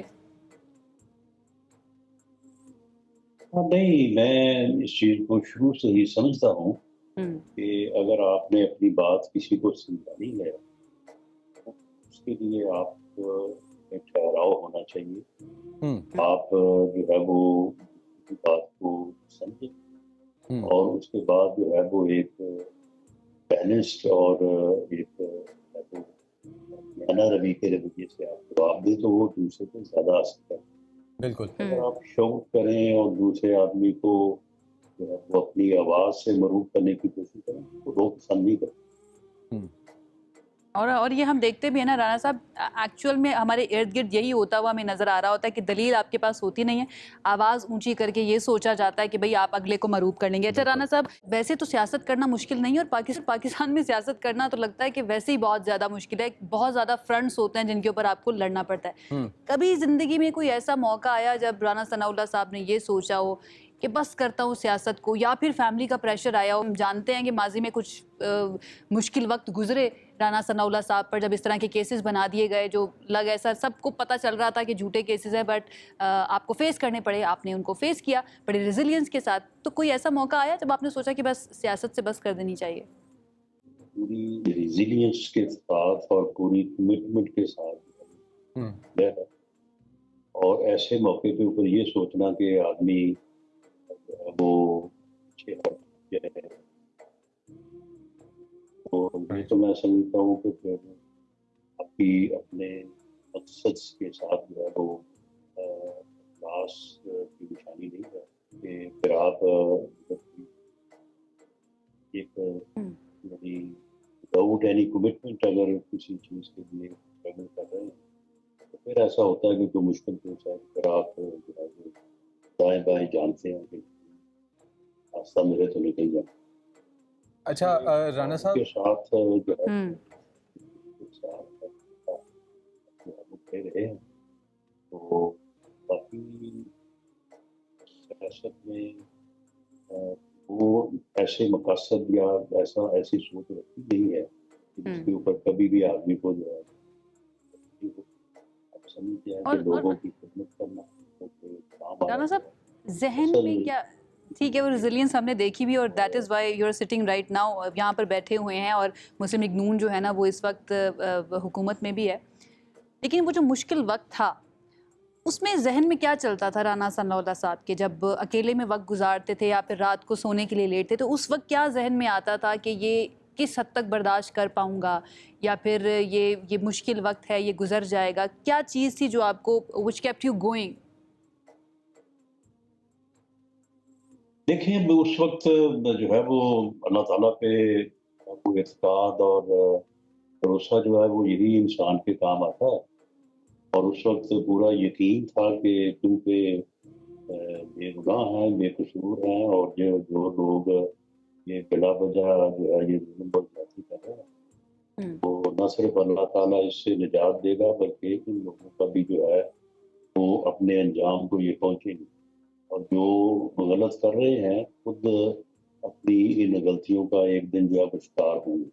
हाँ, नहीं, मैं इस चीज को शुरू से ही समझता हूँ कि अगर आपने अपनी बात किसी को समझानी है तो उसके लिए आप एक ठहराव होना चाहिए। आप जो है वो उसकी बात को समझें और उसके बाद जो है वो एक बैलेंस्ड और एक बयाना रवि के रवैये से आप जवाब दें तो वो दूसरे पे ज्यादा असर है। बिल्कुल। अगर आप शाउट करें और दूसरे आदमी को जो है वो अपनी आवाज से मरूब करने की कोशिश करें तो लोग पसंद नहीं करते। और ये हम देखते भी है ना राणा साहब, एक्चुअल में हमारे इर्द गिर्द यही होता हुआ हमें नजर आ रहा होता है कि दलील आपके पास होती नहीं है, आवाज़ ऊंची करके ये सोचा जाता है कि भाई आप अगले को मरूब कर लेंगे। अच्छा राणा साहब, वैसे तो सियासत करना मुश्किल नहीं है और पाकिस्तान में सियासत करना तो लगता है कि वैसे ही बहुत ज़्यादा मुश्किल है। बहुत ज़्यादा फ्रंट्स होते हैं जिनके ऊपर आपको लड़ना पड़ता है। कभी ज़िंदगी में कोई ऐसा मौका आया जब राना सनाउल्लाह साहब ने ये सोचा हो कि बस करता हूँ सियासत को, या फिर फैमिली का प्रेशर आया हो? हम जानते हैं कि माजी में कुछ मुश्किल वक्त गुजरे राना सनाउल्लाह साहब पर, जब इस तरह के केसेस बना दिए गए जो ऐसा सबको पता चल रहा था कि झूठे केसेस है, बट आपको फेस करने पड़े, आपने उनको फेस किया बड़े रेजिलियंस के साथ। तो कोई ऐसा मौका आया जब आपने सोचा कि बस सियासत से बस कर देनी चाहिए? पूरी रेजिलियंस के साथ और पूरी कमिटमेंट के साथ और ऐसे मौके पे ऊपर ये सोचना कि आदमी वो पीछे हट जाए, तो ये तो मैं समझता हूँ कि फिर आपकी अपने मकसद के साथ जो है वो इखलास की निशानी नहीं है कि फिर आप एक विदाउट एनी कमिटमेंट अगर किसी चीज़ के लिए स्ट्रगल कर रहे हैं तो फिर ऐसा होता है कि कोई मुश्किल पेश है, फिर आप जो है वो दाएं बाएं जानते हैं कि रास्ता मेरे तो निकल जाए। अच्छा राना साहब के साथ जो है उठे रहे हैं तो काफी सियासत में वो ऐसे मकसद या ऐसी सोच रखी नहीं है जिसके ऊपर कभी भी आदमी को जो है आप समझते हैं कि लोगों की खिदमत करना राना साहब, जहन में क्या, ठीक है वो रेजिलियंस हमने देखी भी, और that is why you are sitting right now, यहाँ पर बैठे हुए हैं, और मुस्लिम लीग नून जो है ना वो इस वक्त हुकूमत में भी है। लेकिन वो जो मुश्किल वक्त था उसमें जहन में क्या चलता था राना सनाउल्लाह साहब के, जब अकेले में वक्त गुजारते थे या फिर रात को सोने के लिए लेटते, तो उस वक्त क्या जहन में आता था कि ये किस हद तक बर्दाश्त कर पाऊंगा, या फिर ये मुश्किल वक्त है, ये गुजर जाएगा? क्या चीज़ थी जो आपको व्हिच केप्ट यू गोइंग? देखिए उस वक्त जो है वो अल्लाह ताला पे वो इत्मीनान और भरोसा जो है वो यही इंसान के काम आता है। और उस वक्त पूरा यकीन था कि क्योंकि बेगुनाह हैं, बेकसूर हैं, और जो लोग ये बिला वजह जो है ये जुल्म और ज्यादती कर रहे हैं तो न सिर्फ अल्लाह ताला इससे निजात देगा बल्कि इन लोगों का भी जो है वो अपने अंजाम को ये पहुंचेंगे। और जो गलत कर रहे हैं खुद अपनी इन गलतियों का एक दिन जो है शिकार होंगे।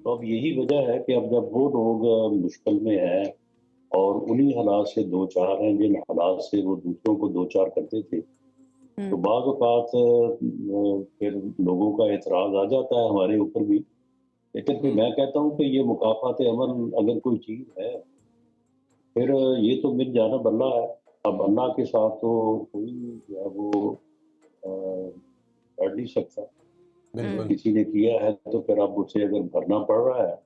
तो अब यही वजह है कि अब जब वो लोग मुश्किल में हैं और उन्हीं हालात से दो चार हैं जिन हालात से वो दूसरों को दो चार करते थे, तो बाद औक़ात फिर लोगों का एतराज़ आ जाता है हमारे ऊपर भी। लेकिन फिर मैं कहता हूँ कि ये मुकाफ़ात अमल अगर कोई चीज़ है फिर ये तो मिल जाना अल्लाह है। अब अल्लाह के साथ तो कोई जो है वो लड़ नहीं सकता। किसी ने किया है तो फिर अब उसे अगर भरना पड़ रहा है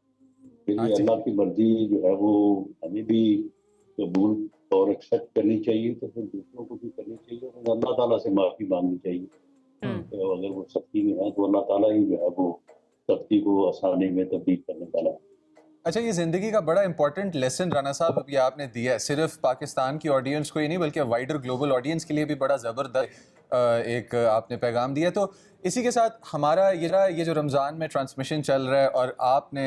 फिर ये अल्लाह की मर्जी जो है वो हमें भी कबूल और एक्सेप्ट करनी चाहिए, तो फिर दूसरों को भी करनी चाहिए और अल्लाह ताला से माफ़ी मांगनी चाहिए। तो अगर वो सख्ती में है तो अल्लाह ताला ही जो है वो सख्ती को आसानी में तब्दील करने वाला है। अच्छा, ये ज़िंदगी का बड़ा इंपॉर्टेंट लेसन राना साहब अभी आपने दिया है, सिर्फ पाकिस्तान की ऑडियंस को ही नहीं बल्कि वाइडर ग्लोबल ऑडियंस के लिए भी बड़ा ज़बरदस्त एक आपने पैगाम दिया। तो इसी के साथ हमारा ये जो रमज़ान में ट्रांसमिशन चल रहा है और आपने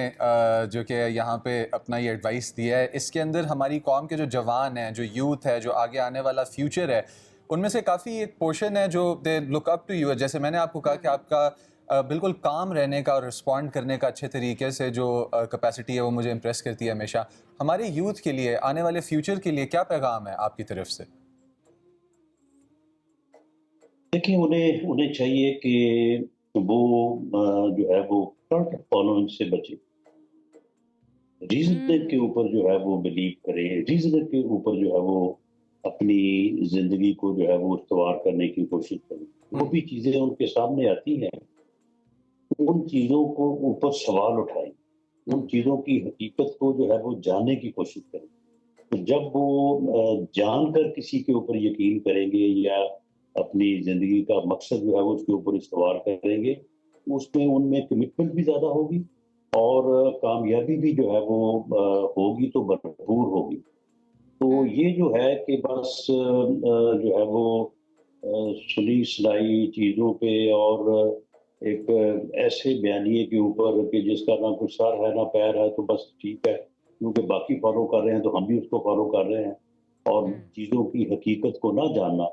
जो कि यहाँ पे अपना ये एडवाइस दिया है, इसके अंदर हमारी कौम के जो जवान हैं, जो यूथ है, जो आगे आने वाला फ्यूचर है, उनमें से काफ़ी एक पोर्शन है जो they look up to you. जैसे मैंने आपको कहा कि आपका बिल्कुल काम रहने का और रिस्पॉन्ड करने का अच्छे तरीके से जो कैपेसिटी है वो मुझे इम्प्रेस करती है हमेशा। हमारे यूथ के लिए, आने वाले फ्यूचर के लिए क्या पैगाम है आपकी तरफ से? देखिए, उन्हें चाहिए कि वो जो है वो कल्ट फॉलोइंग से बचे, रीजन के ऊपर जो है वो बिलीव करे, रीजन के ऊपर जो है वो अपनी जिंदगी को जो है वो इस्तेमाल करने की कोशिश करें। वो भी चीजें उनके सामने आती हैं, उन चीजों को ऊपर सवाल उठाएं, उन चीजों की हकीकत को जो है वो जानने की कोशिश करें। तो जब वो जानकर किसी के ऊपर यकीन करेंगे या अपनी जिंदगी का मकसद जो है वो उसके ऊपर इस्तेमाल करेंगे, उसमें उनमें कमिटमेंट भी ज्यादा होगी और कामयाबी भी जो है वो होगी तो भरपूर होगी। तो ये जो है कि बस जो है वो सुनी सुनाई चीजों पे और एक ऐसे बयानिए के ऊपर कि जिसका ना कुछ सर है ना पैर है, तो बस ठीक है क्योंकि बाकी फॉलो कर रहे हैं तो हम भी उसको फॉलो कर रहे हैं। और चीज़ों की हकीकत को ना जानना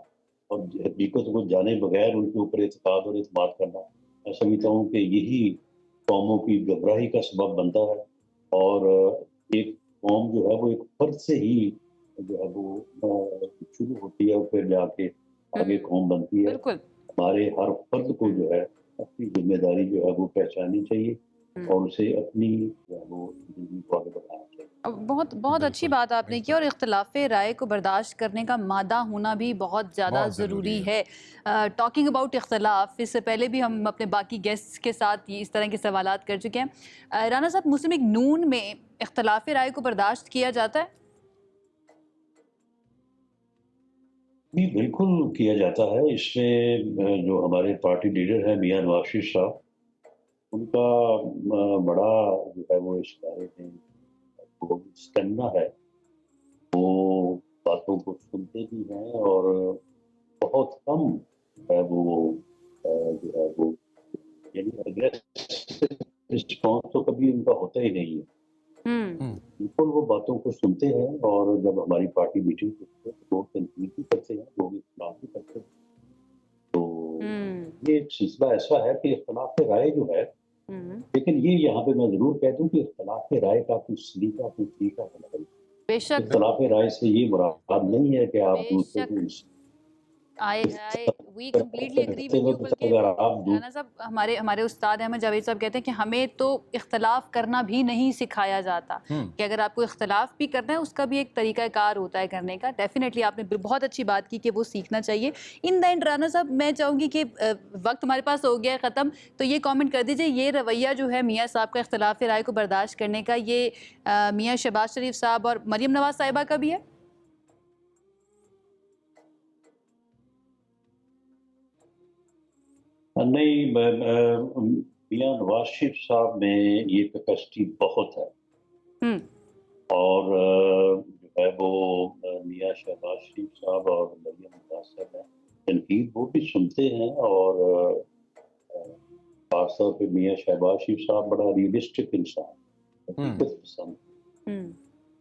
और हकीकत को जाने बगैर उनके ऊपर एतकाद और एतमाद करना, मैं समझता हूँ कि यही कौमों की घबराही का सबब बनता है। और एक कौम जो है वो एक फर्द से ही जो है वो शुरू होती है और फिर जाके आगे कौम बनती है। हमारे हर फर्द को जो है अपनी जिम्मेदारी जो है वो पहचाननी चाहिए और उसे अपनी जो है वो जिंदगी को आगे बढ़ाना चाहिए। बहुत बहुत अच्छी बात आपने की, और इख्तलाफ राय को बर्दाश्त करने का मादा होना भी बहुत ज़्यादा ज़रूरी है। टॉकिंग अबाउट इख्तलाफ, इससे पहले भी हम अपने बाकी गेस्ट्स के साथ इस तरह के सवालात कर चुके हैं। राना साहब, मुस्लिम लीग नून में इख्तलाफ राय को बर्दाश्त किया जाता है? जी बिल्कुल किया जाता है। इसमें जो हमारे पार्टी लीडर हैं मियां नवाज शरीफ साहब, उनका बड़ा जो है वो इस बारे में वो स्टेमिना है। वो बातों को सुनते भी हैं और बहुत कम है वो जो है वो यानी अग्रेसिव रिस्पॉन्स तो कभी उनका होता ही नहीं है। बिल्कुल वो बातों को सुनते हैं और जब हमारी पार्टी मीटिंग होती है तो तनकीद भी करते हैं, लोग इख्तिलाफ भी करते हैं। तो ये एक सिलसिला ऐसा है कि इख्तिलाफ राय जो है, लेकिन ये यहाँ पे मैं जरूर कह दूं कि इख्तिलाफ राय का कोई सलीका कोई तरीका होना चाहिए। बेशक इख्तिलाफ राय से ये मुराद नहीं है कि आप दूसरे को we completely agree with you। बल्कि राना साहब, हमारे उस्ताद अहमद जावेद साहब कहते हैं कि हमें तो इख्तलाफ करना भी नहीं सिखाया जाता, कि अगर आपको इख्तलाफ भी करना है उसका भी एक तरीक़ाकार होता है करने का। डेफिनेटली आपने बहुत अच्छी बात की कि वो सीखना चाहिए। इन द एंड राना साहब, मैं चाहूँगी कि वक्त हमारे पास हो गया है ख़त्म, तो ये कमेंट कर दीजिए, ये रवैया जो है मियाँ साहब का इख्तलाफ राय को बर्दाश्त करने का, ये मियाँ शहबाज शरीफ साहब और मरियम नवाज साहिबा का भी है? नहीं, मियां नवाज शरीफ साहब में ये कैपेसिटी बहुत है और जो है वो मियां शहबाज शरीफ साहब और मरियम नवाज साहब हैं, तनकीद वो भी सुनते हैं और खासतौर पे मियां शहबाज शरीफ साहब बड़ा रियलिस्टिक इंसान, हकीकत पसंद,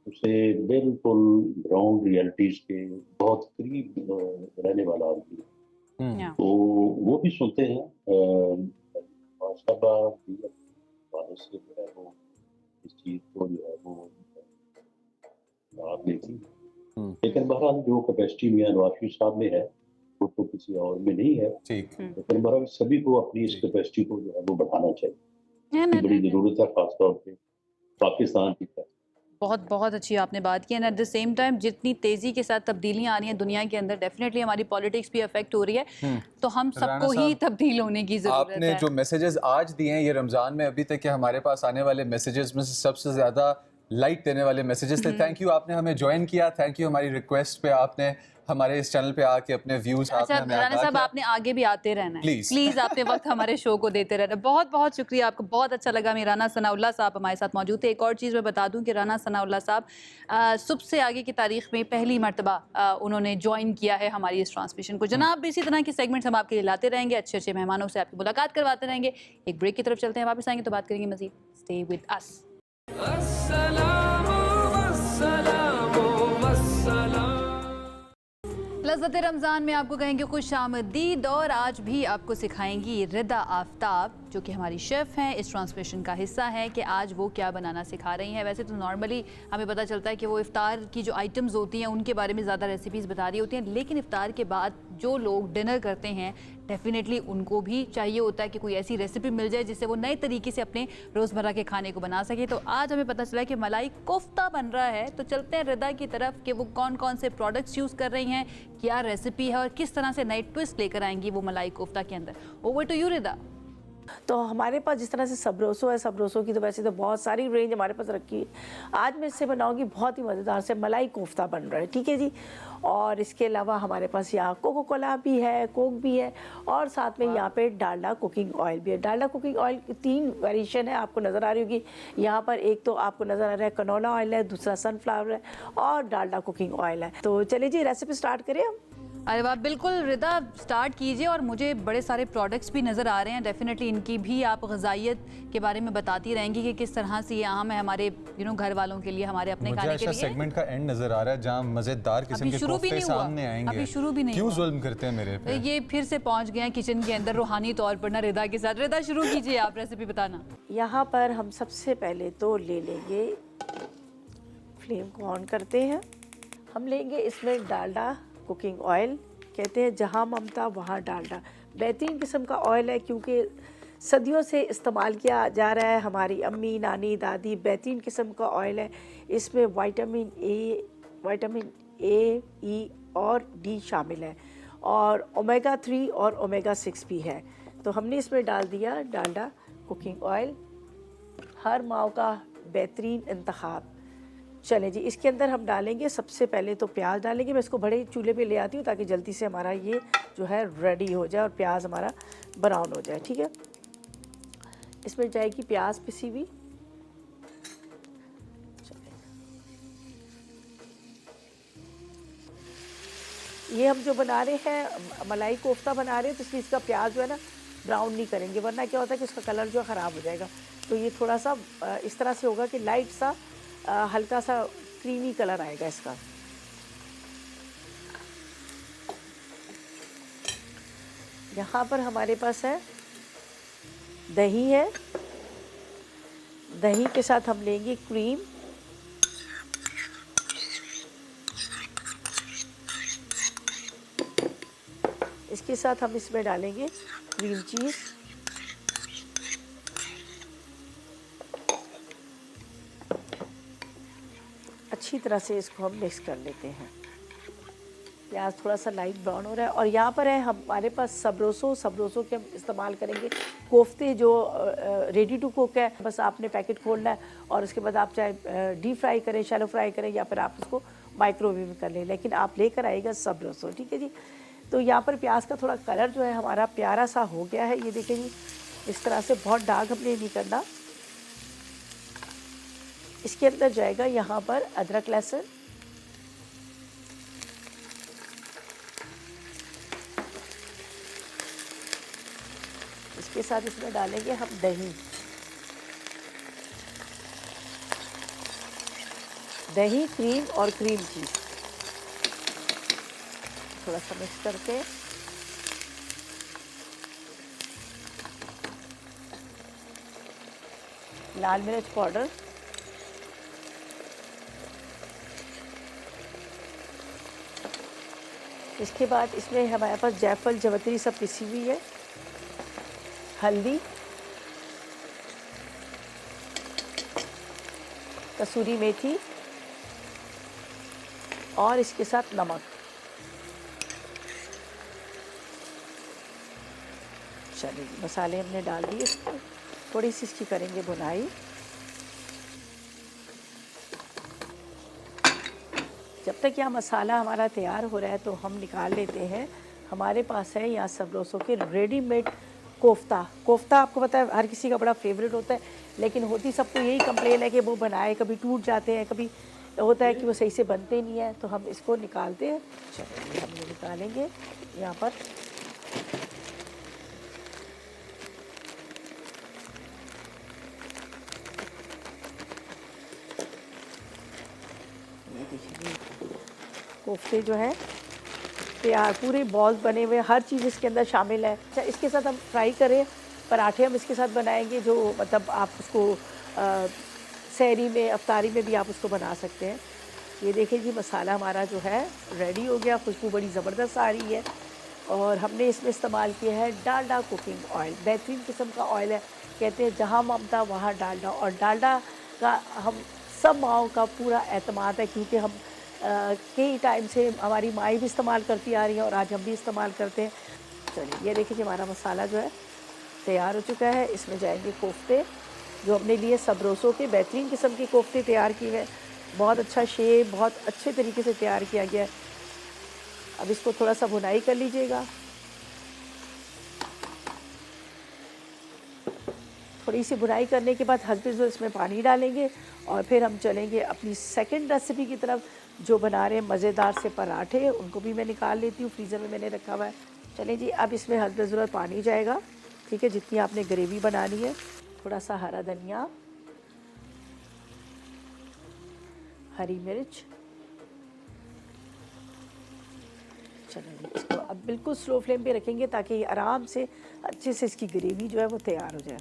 उसे बिल्कुल ग्राउंड रियलिटीज के बहुत करीब रहने वाला आदमी है। तो वो भी सुनते हैं। से जो है वो इस चीज को जो है वो आप लेती है, लेकिन बहरहाल जो कैपेसिटी मियां नवाज शरीफ साहब में है वो तो किसी और में नहीं है। लेकिन बहरहाल सभी को अपनी इस कैपेसिटी को जो है वो बढ़ाना चाहिए, बड़ी जरूरत है खासतौर पे पाकिस्तान की। बहुत बहुत अच्छी आपने बात की। And at the same time जितनी तेज़ी के साथ तब्दीलियाँ आ रही हैं दुनिया के अंदर, डेफिनेटली हमारी पॉलिटिक्स भी अफेक्ट हो रही है, तो हम सबको ही तब्दील होने की ज़रूरत है। आपने जो मैसेजेस आज दिए हैं ये रमज़ान में, अभी तक के हमारे पास आने वाले मैसेजेस में से सबसे ज़्यादा लाइट देने वाले मैसेजेस थे। थैंक यू, आपने हमें ज्वाइन किया, थैंक यू, हमारी रिक्वेस्ट पे आपने हमारे इस चैनल पे आके अपने व्यूज अच्छा राना साहब, आपने आगे भी आते रहना है, प्लीज आपने वक्त हमारे शो को देते रहना। बहुत बहुत शुक्रिया आपको, बहुत अच्छा लगा। मेरा राना सनाउल्लाह साहब हमारे साथ मौजूद थे। एक और चीज़ मैं बता दूं कि राना सनाउल्लाह साहब सुबह से आगे की तारीख में पहली मरतबा उन्होंने ज्वाइन किया है हमारी इस ट्रांसमिशन को। जनाब इसी तरह की सेगमेंट्स हम आपके लिए लाते रहेंगे, अच्छे अच्छे मेहमानों से आपकी मुलाकात करवाते रहेंगे। एक ब्रेक की तरफ चलते हैं, वापस आएंगे तो बात करेंगे मजीद। Stay with us. Lazzat Ramzan में आपको कहेंगे खुश आमदीद, और आज भी आपको सिखाएंगी रिदा आफ्ताब, जो कि हमारी शेफ़ हैं, इस ट्रांसमिशन का हिस्सा है, कि आज वो क्या बनाना सिखा रही हैं। वैसे तो नॉर्मली हमें पता चलता है कि वो इफ़्तार की जो आइटम्स होती हैं उनके बारे में ज़्यादा रेसिपीज़ बता रही होती हैं, लेकिन इफ़्तार के बाद जो लोग डिनर करते हैं डेफिनेटली उनको भी चाहिए होता है कि कोई ऐसी रेसिपी मिल जाए जिससे वो नए तरीके से अपने रोज़मर्रा के खाने को बना सके। तो आज हमें पता चला कि मलाई कोफ्ता बन रहा है, तो चलते हैं रिदा की तरफ कि वो कौन कौन से प्रोडक्ट्स यूज़ कर रही हैं, क्या रेसिपी है और किस तरह से नए ट्विस्ट लेकर आएंगी वो मलाई कोफ्ता के अंदर। Over to you Rida. तो हमारे पास जिस तरह से सबरोसो है, सबरोसो की तो वैसे तो बहुत सारी रेंज हमारे पास रखी है। आज मैं इससे बनाऊंगी बहुत ही मज़ेदार से मलाई कोफ्ता बन रहा है, ठीक है जी। और इसके अलावा हमारे पास यहाँ कोको कोला भी है, कोक भी है, और साथ में यहाँ पे डालडा कुकिंग ऑयल भी है। डालडा कुकिंग ऑयल की 3 वेरिएशन है, आपको नज़र आ रही होगी यहाँ पर। एक तो आपको नज़र आ रहा है कनोला ऑयल है, दूसरा सनफ्लावर है, और डालडा कुकिंग ऑयल है। तो चलिए जी रेसिपी स्टार्ट करें हम। अरे वाह, बिल्कुल रिदा स्टार्ट कीजिए। और मुझे बड़े सारे प्रोडक्ट्स भी नज़र आ रहे हैं, डेफिनेटली इनकी भी आप ग़िज़ाइयत के बारे में बताती रहेंगी कि किस तरह से ये अहम है हमारे घर वालों के लिए, हमारे अपने खाने के लिए। सेगमेंट का एंड नज़र आ रहा है जहाँ मज़ेदार किस्म के कोफ्ते सामने आएंगे। अभी शुरू भी नहीं, क्यों जुल्म करते हैं मेरे पे? ये फिर से पहुंच गए हैं किचन के अंदर रूहानी तौर पर ना रिदा के साथ। रिदा शुरू कीजिए, आप रेसिपी बताना। यहाँ पर हम सबसे पहले तो ले लेंगे, फ्लेम को ऑन करते हैं। हम लेंगे इसमें डालडा कुकिंग ऑयल, कहते हैं जहाँ ममता वहाँ डालडा। बेहतरीन किस्म का ऑयल है क्योंकि सदियों से इस्तेमाल किया जा रहा है। हमारी अम्मी, नानी, दादी, बेहतरीन किस्म का ऑयल है। इसमें विटामिन ए, ई और डी शामिल है, और ओमेगा 3 और ओमेगा 6 भी है। तो हमने इसमें डाल दिया डालडा कुकिंग ऑयल, हर माओ का बेहतरीन इंतखाब। चलें जी, इसके अंदर हम डालेंगे सबसे पहले तो प्याज डालेंगे। मैं इसको बड़े चूल्हे पे ले आती हूँ ताकि जल्दी से हमारा ये जो है रेडी हो जाए और प्याज हमारा ब्राउन हो जाए, ठीक है। इसमें जाएगी प्याज पिसी हुई। ये हम जो बना रहे हैं मलाई कोफ्ता बना रहे हैं, तो इसलिए इसका प्याज जो है ना ब्राउन नहीं करेंगे, वरना क्या होता है कि इसका कलर जो है ख़राब हो जाएगा। तो ये थोड़ा सा इस तरह से होगा कि लाइट सा हल्का सा क्रीमी कलर आएगा इसका। यहाँ पर हमारे पास है दही है, दही के साथ हम लेंगे क्रीम, इसके साथ हम इसमें डालेंगे क्रीम चीज़, अच्छी तरह से इसको हम मिक्स कर लेते हैं। प्याज थोड़ा सा लाइट ब्राउन हो रहा है। और यहाँ पर है हमारे पास सबरोसो के हम इस्तेमाल करेंगे। कोफ्ते जो रेडी टू कुक है, बस आपने पैकेट खोलना है और उसके बाद आप चाहे डीप फ्राई करें, शैलो फ्राई करें, या फिर आप उसको माइक्रोवेव कर लें, लेकिन आप लेकर आएगा सबरोसो, ठीक है जी। तो यहाँ पर प्याज का थोड़ा कलर जो है हमारा प्यारा सा हो गया है, ये देखें जी, इस तरह से बहुत डार्क हमने नहीं करना। इसके अंदर जाएगा यहाँ पर अदरक लहसुन, इसके साथ इसमें डालेंगे हम दही, क्रीम और क्रीम चीज, थोड़ा सा मिक्स करके लाल मिर्च पाउडर, इसके बाद इसमें हमारे पास जायफल जवित्री सब पिसी हुई है, हल्दी, कसूरी मेथी और इसके साथ नमक। चलिए मसाले हमने डाल दिए, थोड़ी सी इसकी करेंगे भुनाई। जब तक यहाँ मसाला हमारा तैयार हो रहा है तो हम निकाल लेते हैं, हमारे पास है यहाँ सबरोसो के रेडीमेड कोफ्ता। कोफ्ता आपको पता है हर किसी का बड़ा फेवरेट होता है, लेकिन होती सबको यही कंप्लेन है कि वो बनाए कभी टूट जाते हैं, कभी होता है कि वो सही से बनते नहीं है, तो हम इसको निकालते हैं। चलिए हम ये निकालेंगे यहाँ पर। ये देखिए कोफ्ते जो है तैयार, पूरे बॉल्स बने हुए, हर चीज़ इसके अंदर शामिल है। अच्छा, इसके साथ हम फ्राई करें पराठे, हम इसके साथ बनाएंगे, जो मतलब आप उसको सहरी में अफ्तारी में भी आप उसको बना सकते हैं। ये देखिए जी मसाला हमारा जो है रेडी हो गया, खुशबू बड़ी ज़बरदस्त आ रही है। और हमने इसमें इस्तेमाल किया है डालडा कुकिंग ऑयल, बेहतरीन किस्म का ऑयल है। कहते हैं जहाँ ममता वहाँ डालडा, और डालडा का हम सब माओं का पूरा एतमाद है, क्योंकि हम कई टाइम से हमारी माएँ भी इस्तेमाल करती आ रही हैं और आज हम भी इस्तेमाल करते हैं। चलिए ये देखिए हमारा मसाला जो है तैयार हो चुका है। इसमें जाएंगे कोफ्ते, जो हमने लिए सबरोसो के बेहतरीन किस्म के कोफ्ते तैयार किए हैं। बहुत अच्छा शेप, बहुत अच्छे तरीके से तैयार किया गया है। अब इसको थोड़ा सा भुनाई कर लीजिएगा। थोड़ी सी भुनाई करने के बाद हल्के से इसमें पानी डालेंगे और फिर हम चलेंगे अपनी सेकंड रेसिपी की तरफ, जो बना रहे हैं मज़ेदार से पराठे। उनको भी मैं निकाल लेती हूँ, फ्रीज़र में मैंने रखा हुआ है। चलें जी, अब इसमें हल्के ज़रूरत पानी जाएगा, ठीक है, जितनी आपने ग्रेवी बनानी है। थोड़ा सा हरा धनिया, हरी मिर्च। चलिए इसको अब बिल्कुल स्लो फ्लेम पे रखेंगे ताकि आराम से अच्छे से इसकी ग्रेवी जो है वो तैयार हो जाए।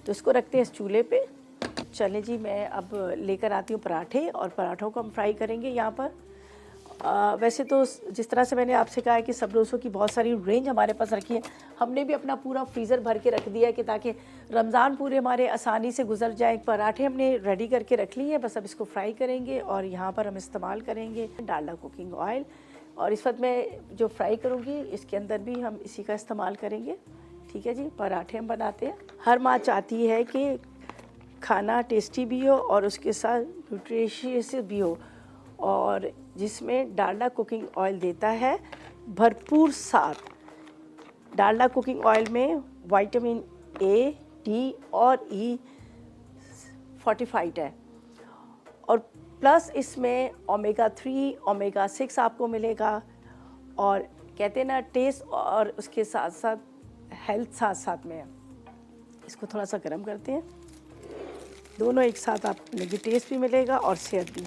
तो इसको रखते हैं इस चूल्हे पे। चलें जी, मैं अब लेकर आती हूँ पराठे, और पराठों को हम फ्राई करेंगे यहाँ पर। वैसे तो जिस तरह से मैंने आपसे कहा है कि सबरोसो की बहुत सारी रेंज हमारे पास रखी है, हमने भी अपना पूरा फ्रीज़र भर के रख दिया है कि ताकि रमज़ान पूरे हमारे आसानी से गुजर जाए। पराठे हमने रेडी करके रख लिए हैं, बस अब इसको फ्राई करेंगे। और यहाँ पर हम इस्तेमाल करेंगे डालडा कुकिंग ऑयल, और इस वक्त मैं जो फ्राई करूँगी इसके अंदर भी हम इसी का इस्तेमाल करेंगे। ठीक है जी, पराठे हम बनाते हैं। हर माँ चाहती है कि खाना टेस्टी भी हो और उसके साथ न्यूट्रिशियस भी हो, और जिसमें डालडा कुकिंग ऑयल देता है भरपूर साथ। डालडा कुकिंग ऑयल में विटामिन ए, डी और ई फोर्टिफाइड है, और प्लस इसमें ओमेगा 3, ओमेगा 6 आपको मिलेगा। और कहते हैं ना, टेस्ट और उसके साथ साथ हेल्थ साथ साथ में है। इसको थोड़ा सा गर्म करते हैं, दोनों एक साथ आपको टेस्ट भी मिलेगा और सेहत भी।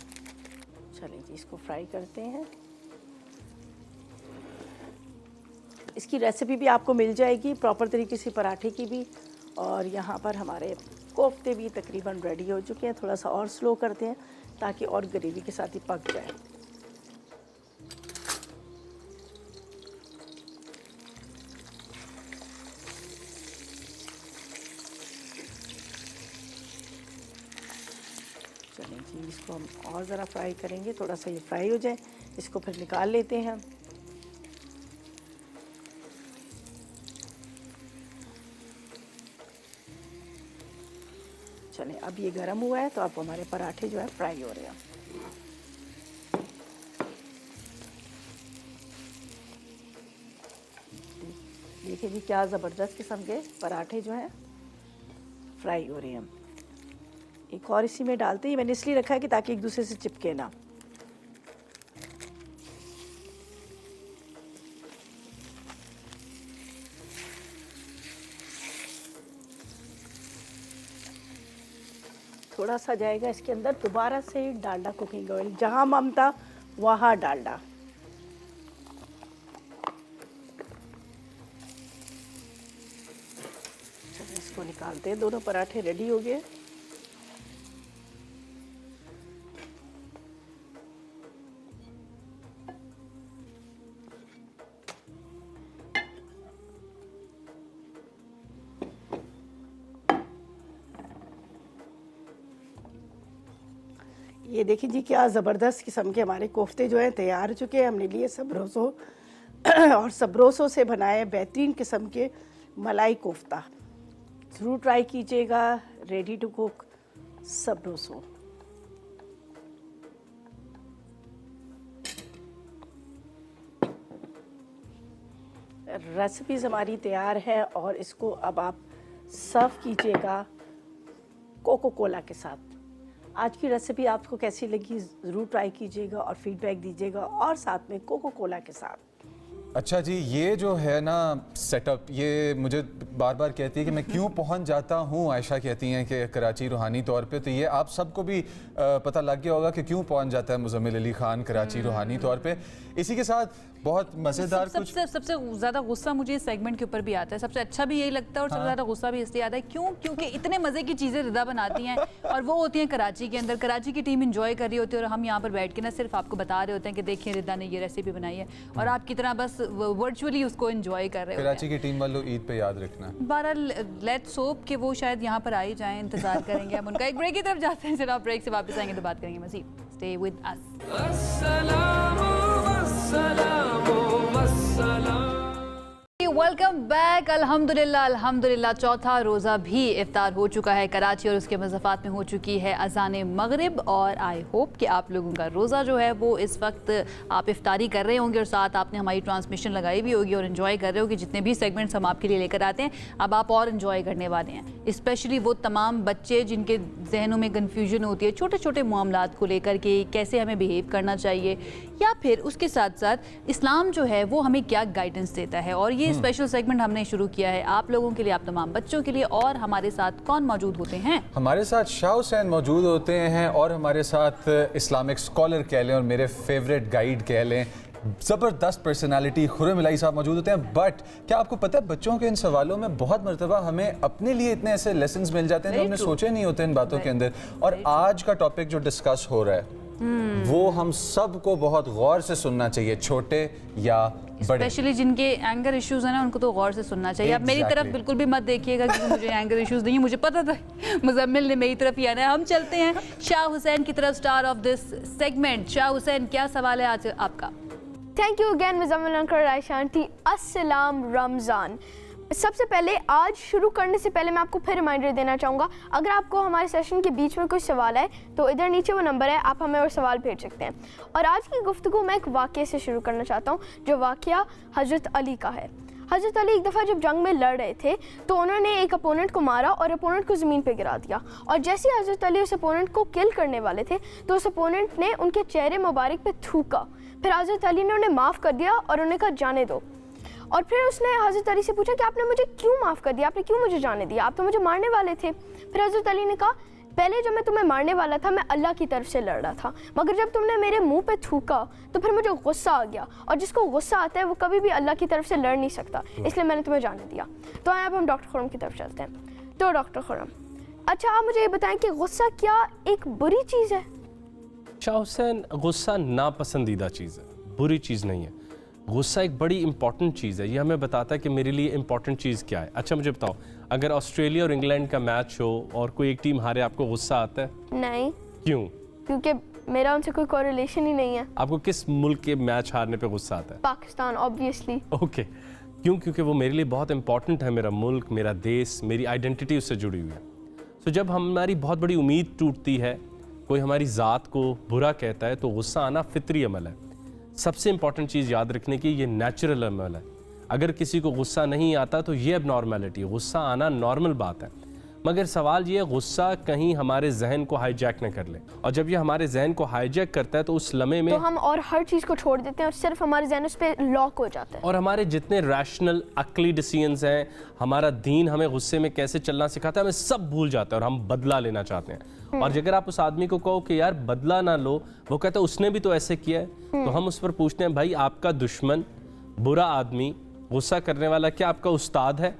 चलिए जी, इसको फ्राई करते हैं। इसकी रेसिपी भी आपको मिल जाएगी प्रॉपर तरीके से पराठे की भी। और यहाँ पर हमारे कोफ्ते भी तकरीबन रेडी हो चुके हैं। थोड़ा सा और स्लो करते हैं ताकि और ग्रेवी के साथ ही पक जाए। चलें जी, इसको हम और ज़रा फ्राई करेंगे, थोड़ा सा ये फ्राई हो जाए। इसको फिर निकाल लेते हैं। चलें, अब ये गर्म हुआ है तो अब हमारे पराठे जो है फ्राई हो रहे हैं। देखिए जी, क्या ज़बरदस्त किस्म के पराठे जो हैं फ्राई हो रहे हैं। एक और इसी में डालते ही मैंने इसलिए रखा है कि ताकि एक दूसरे से चिपके ना। थोड़ा सा जाएगा इसके अंदर दोबारा से डालडा कुकिंग ऑयल, जहाँ ममता वहाँ डालडा। इसको निकालते हैं, दोनों पराठे रेडी हो गए। ये देखिए जी, क्या ज़बरदस्त किस्म के हमारे कोफ्ते जो हैं तैयार हो चुके हैं। हमने लिए सबरोसो और सबरोसो से बनाए बेहतरीन किस्म के मलाई कोफ्ता। ज़रूर ट्राई कीजिएगा, ready to cook Sabroso. Recipes हमारी तैयार है और इसको अब आप सर्व कीजिएगा कोको कोला के साथ। आज की रेसिपी आपको कैसी लगी ज़रूर ट्राई कीजिएगा और फीडबैक दीजिएगा, और साथ में कोको कोला के साथ। अच्छा जी, ये जो है ना सेटअप, ये मुझे बार बार कहती है कि मैं क्यों पहुंच जाता हूँ। आयशा कहती हैं कि कराची रूहानी तौर पे, तो ये आप सबको भी पता लग गया होगा कि क्यों पहुंच जाता है मुज़म्मिल अली खान कराची रूहानी तौर पे। इसी के साथ बहुत मज़ेदार सबसे ज़्यादा गुस्सा मुझे इस सेगमेंट के ऊपर भी आता है, सबसे अच्छा भी यही लगता है और सबसे ज़्यादा गुस्सा भी इसलिए आता है क्योंकि इतने मज़े की चीज़ें रिदा बनाती हैं और वो होती हैं कराची के अंदर। कराची की टीम इंजॉय कर रही होती है और हम यहाँ पर बैठ के ना सिर्फ आपको बता रहे होते हैं कि देखिए रिदा ने ये रेसिपी बनाई है, और आप की तरह बस वर्चुअली उसको इंजॉय कर रहे हो। कराची की टीम वालों ईद पे याद रखना। बहरहाल लेट्स होप कि वो शायद यहाँ पर आ ही जाएं, इंतजार करेंगे हम उनका। एक ब्रेक की तरफ जाते हैं, चलो आप ब्रेक से वापस आएंगे तो बात करेंगे मज़ीद। Stay with us. Welcome back. अल्हम्दुलिल्लाह अल्हम्दुलिल्लाह चौथा रोज़ा भी इफ्तार हो चुका है कराची और उसके मज़ाफ़ात में हो चुकी है अज़ान मगरिब, और आई होप कि आप लोगों का रोज़ा जो है वो इस वक्त आप इफ्तारी कर रहे होंगे और साथ आपने हमारी ट्रांसमिशन लगाई भी होगी और इन्जॉय कर रहे हो कि जितने भी सेगमेंट्स हम आपके लिए लेकर आते हैं अब आप और इन्जॉय करने वाले हैं। स्पेशली वो तमाम बच्चे जिनके जहनों में कन्फ्यूजन होती है छोटे छोटे मामलात को लेकर के, कैसे हमें बिहेव करना चाहिए, या फिर उसके साथ साथ इस्लाम जो है वो हमें क्या गाइडेंस देता है। और ये स्पेशल सेगमेंट हमने शुरू किया है आप लोगों के लिए, आप तमाम बच्चों के लिए। और हमारे साथ कौन मौजूद होते हैं? हमारे साथ शाह हुसैन मौजूद होते हैं और हमारे साथ इस्लामिक स्कॉलर कह लें और मेरे फेवरेट गाइड कह लें, ज़बरदस्त पर्सनालिटी खुर्रम इलाही साहब मौजूद होते हैं। बट क्या आपको पता है बच्चों के इन सवालों में बहुत मरतबा हमें अपने लिए इतने ऐसे लेसन्स मिल जाते हैं जो हमने सोचे नहीं होते इन बातों के अंदर। और आज का टॉपिक जो डिस्कस हो रहा है वो हम सबको बहुत गौर से सुनना चाहिए, छोटे या बड़े। स्पेशली जिनके एंगर इश्यूज हैं ना उनको तो गौर से सुनना चाहिए। आप मेरी तरफ बिल्कुल भी मत देखिएगा क्योंकि मुझे एंगर इश्यूज नहीं है, मुझे पता था मुजम्मिल ने मेरी तरफ ही आना है। हम चलते हैं शाह हुसैन की तरफ, star of this segment. Shah Hussain, क्या सवाल है आज आपका? Thank you again Muzammil uncle, Ayesha aunty. अस्सलाम रमज़ान। सबसे पहले आज शुरू करने से पहले मैं आपको फिर रिमाइंडर देना चाहूँगा, अगर आपको हमारे सेशन के बीच में कोई सवाल है तो इधर नीचे वो नंबर है, आप हमें और सवाल भेज सकते हैं। और आज की गुफ्तगू मैं एक वाक़े से शुरू करना चाहता हूँ जो वाक़या हज़रत अली का है। हज़रत अली एक दफ़ा जब जंग में लड़ रहे थे तो उन्होंने एक अपोनेंट को मारा और अपोनेंट को ज़मीन पे गिरा दिया, और जैसे ही हज़रत अली उस अपोनेंट को किल करने वाले थे तो उस अपोनेंट ने उनके चेहरे मुबारक पे थूका। फिर हज़रत अली ने उन्हें माफ़ कर दिया और उन्हें कहा जाने दो। और फिर उसने हज़रत अली से पूछा कि आपने मुझे क्यों माफ़ कर दिया, आपने क्यों मुझे जाने दिया, आप तो मुझे मारने वाले थे। फिर हज़रत अली ने कहा पहले जब मैं तुम्हें मारने वाला था मैं अल्लाह की तरफ से लड़ रहा था, मगर जब तुमने मेरे मुंह पे थूका तो फिर मुझे गुस्सा आ गया, और जिसको गुस्सा आता है वो कभी भी अल्लाह की तरफ से लड़ नहीं सकता, इसलिए मैंने तुम्हें जाने दिया। तो आए अब हम डॉक्टर खुर्रम की तरफ चलते हैं। तो डॉक्टर खुर्रम, अच्छा आप मुझे ये बताएं कि गुस्सा क्या एक बुरी चीज़ है? शाह हुसैन, गुस्सा नापसंदीदा चीज़ है, बुरी चीज़ नहीं है। गुस्सा एक बड़ी इंपॉर्टेंट चीज़ है, ये हमें बताता है कि मेरे लिए इंपॉर्टेंट चीज़ क्या है। अच्छा मुझे बताओ, अगर ऑस्ट्रेलिया और इंग्लैंड का मैच हो और कोई एक टीम हारे, आपको गुस्सा आता है? नहीं। क्यों? क्योंकि मेरा उनसे कोई कोरिलेशन ही नहीं है। आपको किस मुल्क के मैच हारने पे गुस्सा आता है? पाकिस्तान, ऑब्वियसली। ओके, क्यों? क्योंकि वो मेरे लिए बहुत इंपॉर्टेंट है, मेरा मुल्क, मेरा देश, मेरी आइडेंटिटी उससे जुड़ी हुई है। तो जब हमारी बहुत बड़ी उम्मीद टूटती है, कोई हमारी ज़ात को बुरा कहता है, तो गुस्सा आना फितरी अमल है। सबसे इंपॉर्टेंट चीज़ याद रखने की, ये नेचुरल अमल है। अगर किसी को गुस्सा नहीं आता तो ये एबनॉर्मेलिटी है, गुस्सा आना नॉर्मल बात है। मगर सवाल ये है गुस्सा कहीं हमारे जहन को हाईजैक न कर ले, और जब ये हमारे जहन को हाईजैक करता है तो उस लम्हे में तो हम और हर चीज़ को छोड़ देते हैं और सिर्फ हमारे जहन उस पर लॉक हो जाता है। और हमारे जितने रैशनल अक्ली डिसीजंस हैं, हमारा दीन हमें गुस्से में कैसे चलना सिखाता है, हमें सब भूल जाता है और हम बदला लेना चाहते हैं। और अगर आप उस आदमी को कहो कि यार बदला ना लो, वो कहता है उसने भी तो ऐसे किया है, तो हम उस पर पूछते हैं भाई आपका दुश्मन, बुरा आदमी, गुस्सा करने वाला क्या आपका उस्ताद है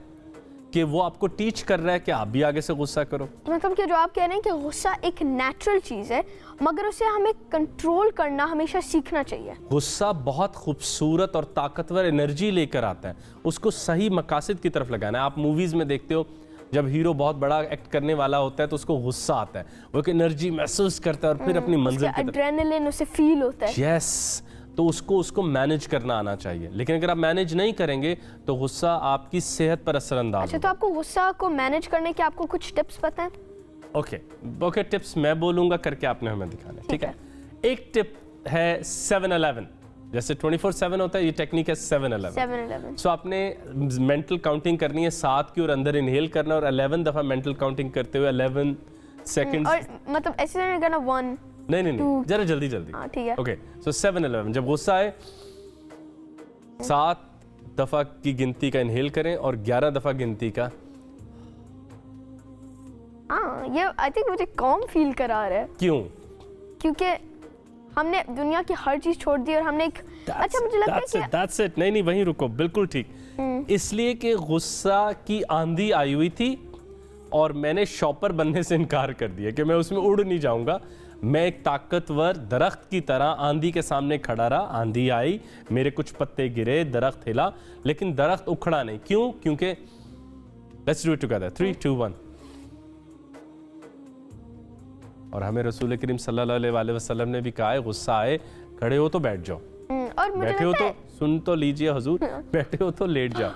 कि वो आपको टीच कर रहा है कि आप भी आगे से गुस्सा करो? मतलब कि जो आप कह रहे हैं कि गुस्सा एक नेचुरल चीज़ है, मगर उसे हमें कंट्रोल करना हमेशा सीखना चाहिए। गुस्सा बहुत खूबसूरत और ताकतवर एनर्जी लेकर आता है, उसको सही मकासद की तरफ लगाना है। आप मूवीज़ में देखते हो जब हीरो बहुत बड़ा एक्ट करने वाला होता है तो उसको गुस्सा आता है, वो एक एनर्जी महसूस करता है और फिर अपनी मंजिल की तरफ एड्रेनलिन उसे फील होता है। यस, तो उसको मैनेज करना आना चाहिए। लेकिन अगर आप मैनेज नहीं करेंगे तो गुस्सा आपकी सेहत पर असरअंदाज अच्छा, तो आपको गुस्सा को मैनेज करने के आपको कुछ टिप्स पता है? ओके, टिप्स मैं बोलूँगा, करके आपने हमें दिखाना है, ठीक है? एक टिप है 7-Eleven। जैसे 24/7 होता है, ये टेक्निक है 7-11। सो आपने मेंटल काउंटिंग करनी है 7 की और अंदर इनहेल करना और 11 दफ़ा मेंटल काउंटिंग करते हुए 11 सेकंड्स। और मतलब ऐसे नहीं करना 1 नहीं जरा जल्दी ठीक है। ओके, सो 7-11 जब गुस्सा आए 7 दफ़ा की गिनती का इनहेल करें और 11 दफ़ा गिनती का। हाँ, ये आई थिंक मुझे कॉम फील करा रहा है। क्यों? क्योंकि हमने दुनिया की हर चीज छोड़ दी और हमने एक अच्छा मुझे लगता है कि that's it, नहीं वहीं रुको, बिल्कुल ठीक। इसलिए कि गुस्सा की आंधी आई हुई थी और मैंने शॉपर बनने से इनकार कर दिया कि मैं उसमें उड़ नहीं जाऊंगा। मैं एक ताकतवर दरख्त की तरह आंधी के सामने खड़ा रहा। आंधी आई, मेरे कुछ पत्ते गिरे, दरख्त हिला, लेकिन दरख्त उखड़ा नहीं। क्यों? क्योंकि लेट्स डू इट टुगेदर 3, 2, 1। और हमें रसूल करीम सल्लल्लाहु अलैहि वसल्लम ने भी कहा है गुस्सा आए खड़े हो तो बैठ जाओ, और मुझे बैठे हो लगता तो सुन तो लीजिए हुजूर, बैठे हो तो लेट जाओ,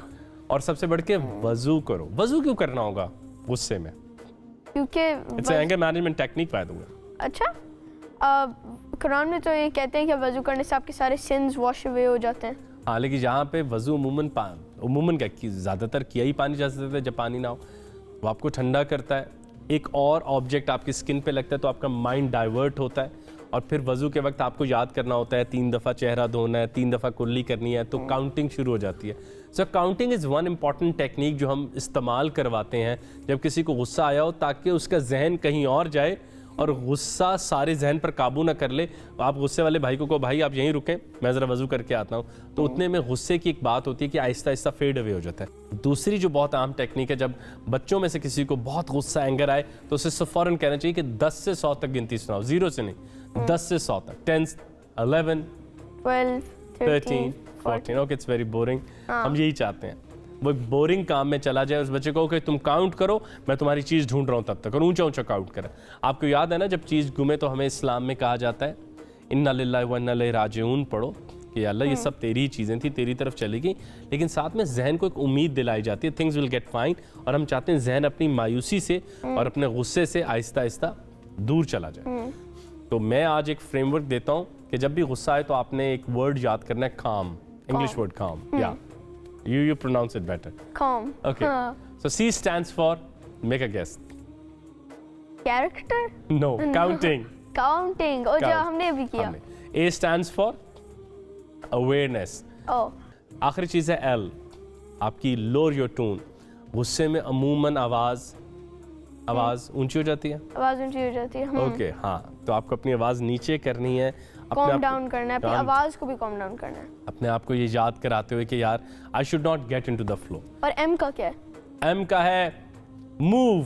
और सबसे बढ़ के वजू करो। वजू क्यों करना होगा गुस्से में? क्योंकि it's anger management technique by the way. अच्छा, कुरान में तो ये कहते हैं कि वजू करने से आपके सारे सिन्स वॉश अवे हो जाते हैं। हाँ, लेकिन यहाँ पे वजू उमूमन क्या ज़्यादातर किया ही पानी जा सकता है जब पानी ना हो, वो आपको ठंडा करता है। एक और ऑब्जेक्ट आपकी स्किन पे लगता है तो आपका माइंड डाइवर्ट होता है, और फिर वजू के वक्त आपको याद करना होता है 3 दफ़ा चेहरा धोना है, 3 दफ़ा कुल्ली करनी है, तो काउंटिंग शुरू हो जाती है। So counting is one important technique जो हम इस्तेमाल करवाते हैं जब किसी को गुस्सा आया हो, ताकि उसका जहन कहीं और जाए और गुस्सा सारे जहन पर काबू ना कर ले। आप गुस्से वाले भाई को कहो भाई आप यहीं रुकें, मैं ज़रा वजू करके आता हूँ, तो उतने में गुस्से की एक बात होती है कि आहिस्ता आहिस्ता फेड अवे हो जाता है। दूसरी जो बहुत आम टेक्निक है, जब बच्चों में से किसी को बहुत गुस्सा एंगर आए तो उसे फ़ौरन कहना चाहिए कि 10 से 100 तक गिनती सुनाओ, 0 से नहीं, 10 से 100 तक, 10, 11, 12, 13, 14। Okay, it's very boring. हम यही चाहते हैं वो बोरिंग काम में चला जाए, उस बच्चे को कि तुम काउंट करो, मैं तुम्हारी चीज़ ढूंढ रहा हूँ तब तक, और ऊंचा ऊंचा काउंट करें। आपको याद है ना, जब चीज़ गुमे तो हमें इस्लाम में कहा जाता है इन्ना लिल्लाहि व इन्ना इलैहि राजिऊन पढ़ो, कि अल्लाह ये सब तेरी ही चीज़ें थी, तेरी तरफ चलेगी। लेकिन साथ में जहन को एक उम्मीद दिलाई जाती है, थिंग्स विल गेट फाइन, और हम चाहते हैं जहन अपनी मायूसी से और अपने गुस्से से आहिस्ता आहिस्ता दूर चला जाए। तो मैं आज एक फ्रेमवर्क देता हूँ कि जब भी गुस्सा आए तो आपने एक वर्ड याद करना है, काम, इंग्लिश वर्ड काम, या you pronounce it better. Calm. Okay. So C stands for, make a guess. Character? No, counting. Counting. और जो हमने भी किया. A stands for awareness. Oh. आखिरी चीज़ है L, आपकी lower your tone. गुस्से में अमूमन आवाज़ ऊंची हो जाती है, आवाज़ ऊंची हो जाती है। ओके, हाँ, तो आपको अपनी आवाज़ नीचे करनी है, कॉम डाउन करना है, अपनी आवाज़ को भी कॉम डाउन करना है, अपने आप को ये याद कराते हुए कि यार I should not gate into the flow. और M का क्या है? M का है move.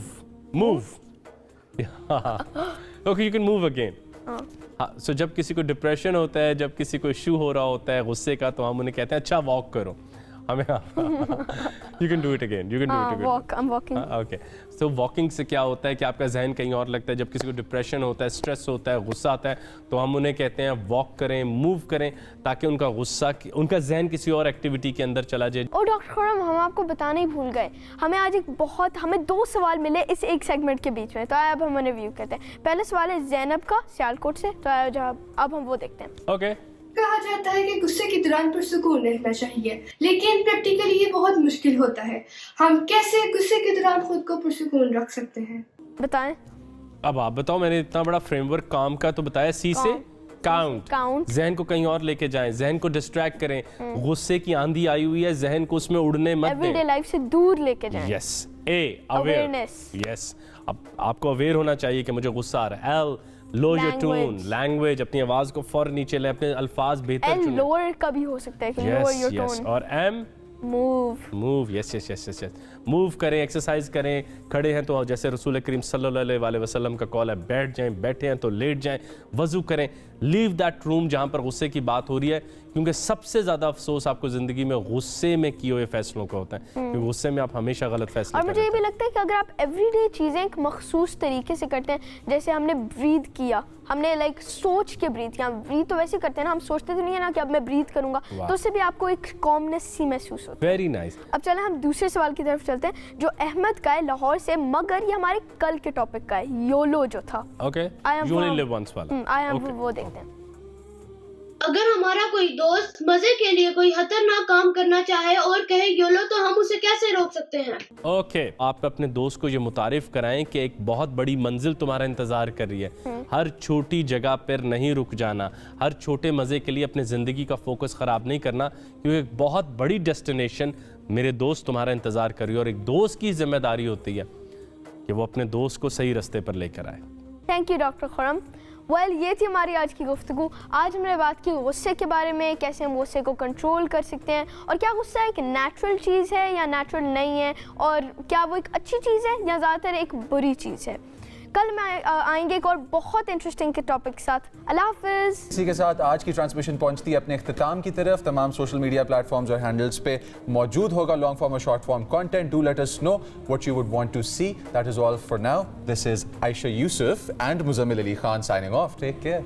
Okay, you can move again. हाँ, सो जब किसी को डिप्रेशन होता है, जब किसी को इशू हो रहा होता है गुस्से का, तो हम उन्हें कहते हैं अच्छा वॉक करो, हमें you can do it again, you can do it again, walk, I am walking. Okay, so walking से क्या होता है कि आपका जहन कहीं और लगता है। जब किसी को डिप्रेशन होता है, स्ट्रेस होता है, गुस्सा आता है, तो हम उन्हें कहते हैं वॉक करें, मूव करें, ताकि उनका गुस्सा, उनका जहन किसी और एक्टिविटी के अंदर चला जाए। और डॉक्टर खुर्रम, हम आपको बताना ही भूल गए, हमें 2 सवाल मिले इस एक सेगमेंट के बीच में, तो अब हम रिव्यू करते हैं। पहला सवाल है जैनब का सियालकोट से, तो अब हम वो देखते हैं। ओके। कहा जाता है कि गुस्से के दौरान पुरसुकून रहना चाहिए, लेकिन प्रैक्टिकली ये बहुत मुश्किल होता है। हम कैसे गुस्से के दौरान खुद को पुरसुकून रख सकते हैं? बताएं। अब आप बताओ, मैंने इतना बड़ा फ्रेमवर्क काम का तो बताया। C से काउंट, जहन को कहीं और लेके जाएं, जहन को डिस्ट्रैक्ट करें। गुस्से की आंधी आई हुई है, जहन को उसमें उड़ने मत दें, एवरीडे लाइफ से दूर लेके जाएं। यस। A अवेयरनेस, यस, अब आपको अवेयर होना चाहिए कि मुझे गुस्सा आ रहा है। L low your tone, language, अपनी आवाज को फौरन नीचे ले, अपने अल्फाज बेहतर चुनें। लोअर का भी हो सकता है कि लोअर योर टोन। और M मूव, यस, मूव करें, एक्सरसाइज करें। खड़े हैं तो जैसे रसूल करीम सल्लल्लाहु अलैहि वसल्लम का कॉल है, बैठ जाएं, बैठे हैं तो लेट जाएं, वजू करें, लीव दैट रूम जहां पर गुस्से की बात हो रही है, क्योंकि सबसे ज़्यादा अफसोस आपको ज़िंदगी में गुस्से में किए हुए फैसलों का होता है, क्योंकि गुस्से में आप हमेशा गलत फैसले और मुझे ये भी लगता है कि अगर आप एवरीडे चीज़ें एक मखसूस तरीके से करते हैं, जैसे हमने ब्रीथ किया, हमने लाइक सोच के ब्रीथ किया, ब्रीथ तो वैसे करते हैं ना, हम सोचते तो नहीं है ना कि अब मैं ब्रीथ करूंगा, तो उससे भी आपको एक कॉमनेस सी महसूस होती है। Very nice. अब चलें हम दूसरे सवाल की तरफ चलते हैं, जो अहमद का है लाहौर से, मगर ये हमारे कल के टॉपिक का है, योलो जो था। Okay, you only live once वाला। वो देखते हैं। अगर हमारा कोई दोस्त मजे के लिए कोई खतरनाक काम करना चाहे और कहे योलो, तो हम उसे कैसे रोक सकते हैं? ओके, आप अपने दोस्त को ये मुतारिफ कराएं कि एक बहुत बड़ी मंजिल तुम्हारा इंतजार कर रही है। हर छोटी जगह पर नहीं रुक जाना, हर छोटे मजे के लिए अपने जिंदगी का फोकस खराब नहीं करना, क्योंकि एक बहुत बड़ी डेस्टिनेशन मेरे दोस्त तुम्हारा इंतजार कर रही है। और एक दोस्त की जिम्मेदारी होती है कि वो अपने दोस्त को सही रास्ते पर लेकर आए। Thank you doctor Khurram. Well, ये थी हमारी आज की गुफ्तगू। आज हमने बात की गुस्से के बारे में, कैसे हम गुस्से को कंट्रोल कर सकते हैं, और क्या गुस्सा एक नेचुरल चीज़ है या नेचुरल नहीं है, और क्या वो एक अच्छी चीज़ है या ज़्यादातर एक बुरी चीज़ है। कल मैं आएंगे एक और बहुत इंटरेस्टिंग के टॉपिक के साथ। अल्लाह हाफिज़। इसी के साथ आज की ट्रांसमिशन पहुंचती है अपने इख्तिताम की तरफ। तमाम सोशल मीडिया प्लेटफॉर्म्स और हैंडल्स पे मौजूद होगा लॉन्ग फॉर्म और short form content. Do let us know what you would want to see. That is all for now. This is Ayesha Yusuf and Muzammil Ali Khan signing off. Take care.